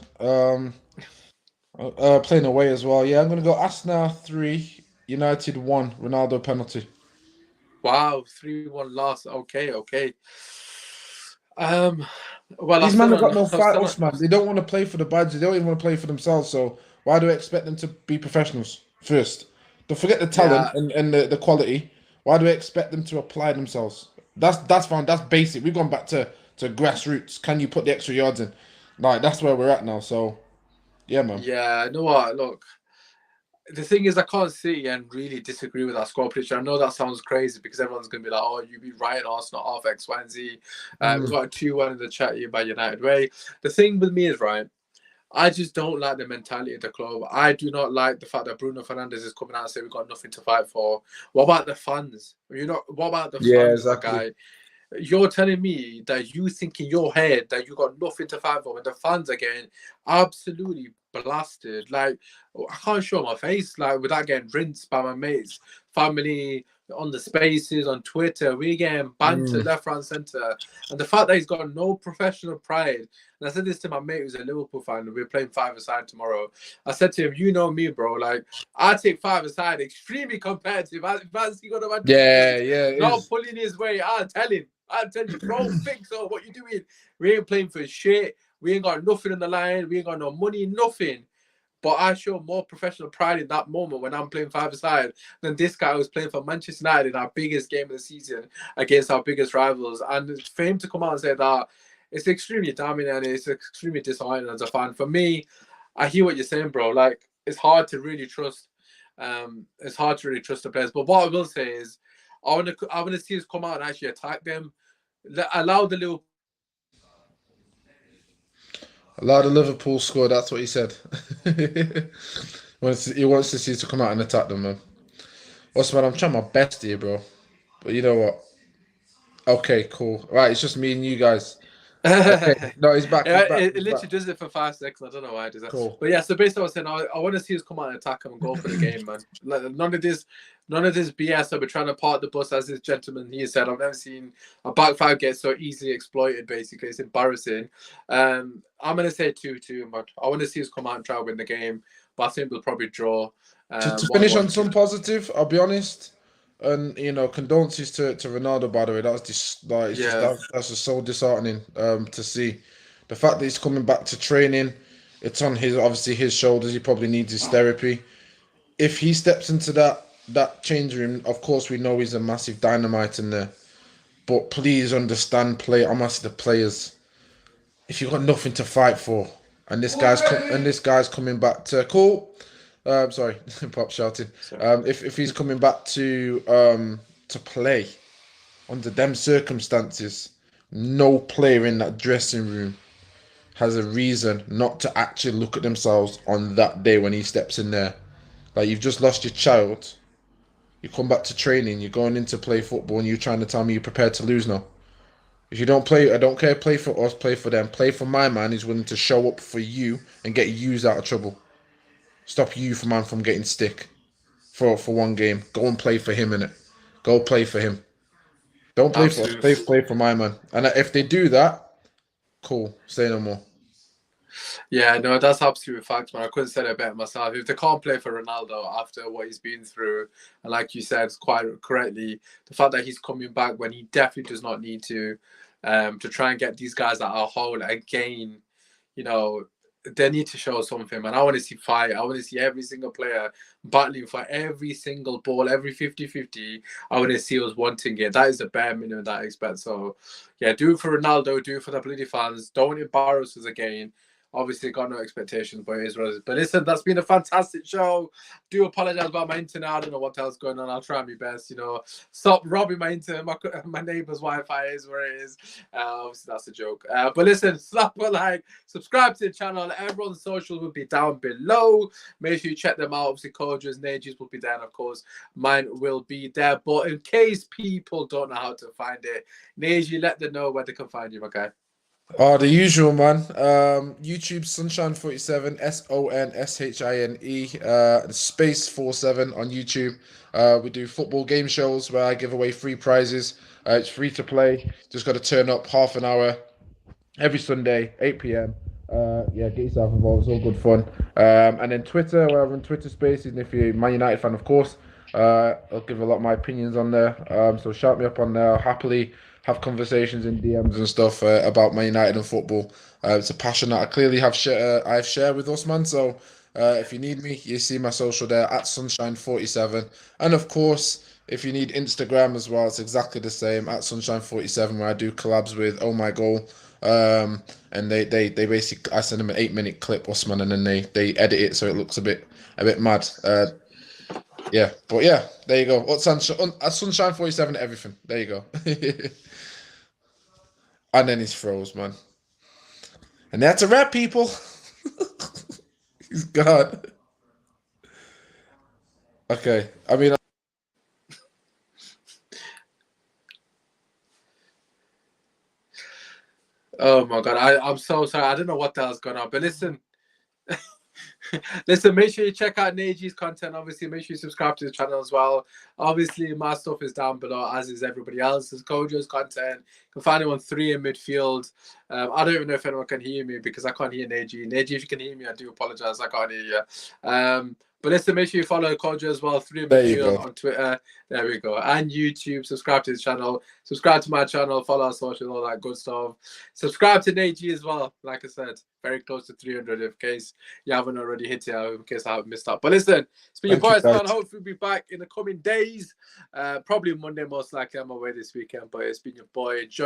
Playing away as well. Yeah, I'm going to go Arsenal 3, United 1, Ronaldo penalty. Wow, 3-1 loss. Okay. Well, these men have got no fight, man. They don't want to play for the badge. They don't even want to play for themselves. So why do I expect them to be professionals first? Don't forget the talent and the quality. Why do I expect them to apply themselves? That's fine. That's basic. We've gone back to grassroots. Can you put the extra yards in? Like, that's where we're at now. So, yeah, man. Yeah, you know what? Look, the thing is, I can't sit and really disagree with that score prediction. I know that sounds crazy because everyone's going to be like, oh, you be right, Arsenal off X, Y, and Z. We've got a 2-1 in the chat here by United Way. The thing with me is, right, I just don't like the mentality of the club. I do not like the fact that Bruno Fernandes is coming out and saying we've got nothing to fight for. What about the fans? What about the fans, exactly. Guy? You're telling me that you think in your head that you got nothing to fight for when the fans are getting absolutely blasted. Like, I can't show my face like without getting rinsed by my mates, family, on the spaces, on Twitter. We're getting bantered left, right, centre. And the fact that he's got no professional pride. And I said this to my mate who's a Liverpool fan. We're playing 5-a-side tomorrow. I said to him, you know me, bro. Like, I take 5-a-side, extremely competitive. Not pulling his way. I'll tell him, bro, fix up what you doing. We ain't playing for shit. We ain't got nothing on the line. We ain't got no money, nothing. But I show more professional pride in that moment when I'm playing 5-a-side than this guy who's playing for Manchester United in our biggest game of the season against our biggest rivals. And for him to come out and say that, it's extremely damning and it's extremely disappointing as a fan. For me, I hear what you're saying, bro. Like, it's hard to really trust. It's hard to really trust the players. But what I will say is, I want to see us come out and actually attack them. Allow the Liverpool. Allow the Liverpool score. That's what he said. He wants to see us to come out and attack them, man. Osman, I'm trying my best here, bro. But you know what? Okay, cool. Right, it's just me and you guys. Okay, no, he's back. Yeah, He's back. it He's literally back. does it for 5 seconds. I don't know why it does that. Cool. But yeah, so basically, I was saying, I want to see us come out and attack them and go for the game, man. None of this BS that we're trying to park the bus, as this gentleman here said. I've never seen a back five get so easily exploited. Basically, it's embarrassing. I'm gonna say 2-2, but I want to see us come out and try to win the game. But I think we'll probably draw. To finish on some positive, I'll be honest. And condolences to Ronaldo, by the way. That's just like that's just so disheartening to see. The fact that he's coming back to training, it's on his shoulders. He probably needs his therapy. If he steps into that change room, of course we know he's a massive dynamite in there. But please understand, I'm asking the players, if you've got nothing to fight for, and this guy's coming back to sorry, Pop shouting. If he's coming back to play under them circumstances, no player in that dressing room has a reason not to actually look at themselves on that day when he steps in there. Like, you've just lost your child. You come back to training. You're going in to play football, and you're trying to tell me you're prepared to lose now. If you don't play, I don't care. Play for us. Play for them. Play for my man who's willing to show up for you and get you out of trouble. Stop you from getting stick for one game. Go and play for him, innit? Go play for him. Don't play for us. Play for my man. And if they do that, cool. Say no more. Yeah, no, that's absolute fact, man. I couldn't say it better myself. If they can't play for Ronaldo after what he's been through, and like you said quite correctly, the fact that he's coming back when he definitely does not need to try and get these guys out of hole again, they need to show something, man. I want to see fight. I want to see every single player battling for every single ball, every 50-50. I want to see us wanting it. That is the bare minimum that I expect. So, yeah, do it for Ronaldo. Do it for the bloody fans. Don't embarrass us again. Obviously, got no expectations, but it is what it is. But listen, that's been a fantastic show. Do apologize about my internet. I don't know what else is going on. I'll try my best. Stop robbing my internet. My neighbor's Wi-Fi is where it is. Obviously, that's a joke. But listen, slap a like, subscribe to the channel. Everyone's socials will be down below. Make sure you check them out. Obviously, Koja's, Naji's will be there, and of course, mine will be there. But in case people don't know how to find it, Naji, let them know where they can find you, okay? Oh, the usual, man. YouTube Sunshine47, SONSHINE, space 47 on YouTube. We do football game shows where I give away free prizes. It's free to play. Just got to turn up half an hour every Sunday, 8 p.m. Get yourself involved. It's all good fun. And then Twitter, where I run Twitter Spaces. And if you're a Man United fan, of course, I'll give a lot of my opinions on there. So shout me up on there. I'll happily have conversations in DMs and stuff about Man United and football. It's a passion that I clearly I've shared with Usman. So if you need me, you see my social there at Sunshine47. And of course, if you need Instagram as well, it's exactly the same at Sunshine47, where I do collabs with Oh My Goal. And they basically, I send them an 8-minute clip, Usman, and then they edit it so it looks a bit mad. Yeah, but yeah, there you go. Sunshine 47 everything. There you go. And then he's froze, man. And that's a wrap, people. He's gone. Okay, I mean. Oh my God, I'm so sorry. I don't know what the hell's going on, but listen. Listen, make sure you check out Naji's content. Obviously, make sure you subscribe to the channel as well. Obviously, my stuff is down below, as is everybody else's. Kojo's content. You can find him on 3 in midfield. I don't even know if anyone can hear me because I can't hear Naji. Naji, if you can hear me, I do apologize. I can't hear you. But listen, make sure you follow Kojo as well. 3 in midfield on Twitter. There we go. And YouTube. Subscribe to his channel. Subscribe to my channel. Follow our socials, all that good stuff. Subscribe to Naji as well. Like I said, very close to 300 in case you haven't already hit it, in case I haven't missed out. But listen, it's been your boy, man. Hopefully we'll be back in the coming days. Probably Monday, most likely. I'm away this weekend, but it's been your boy. Enjoy.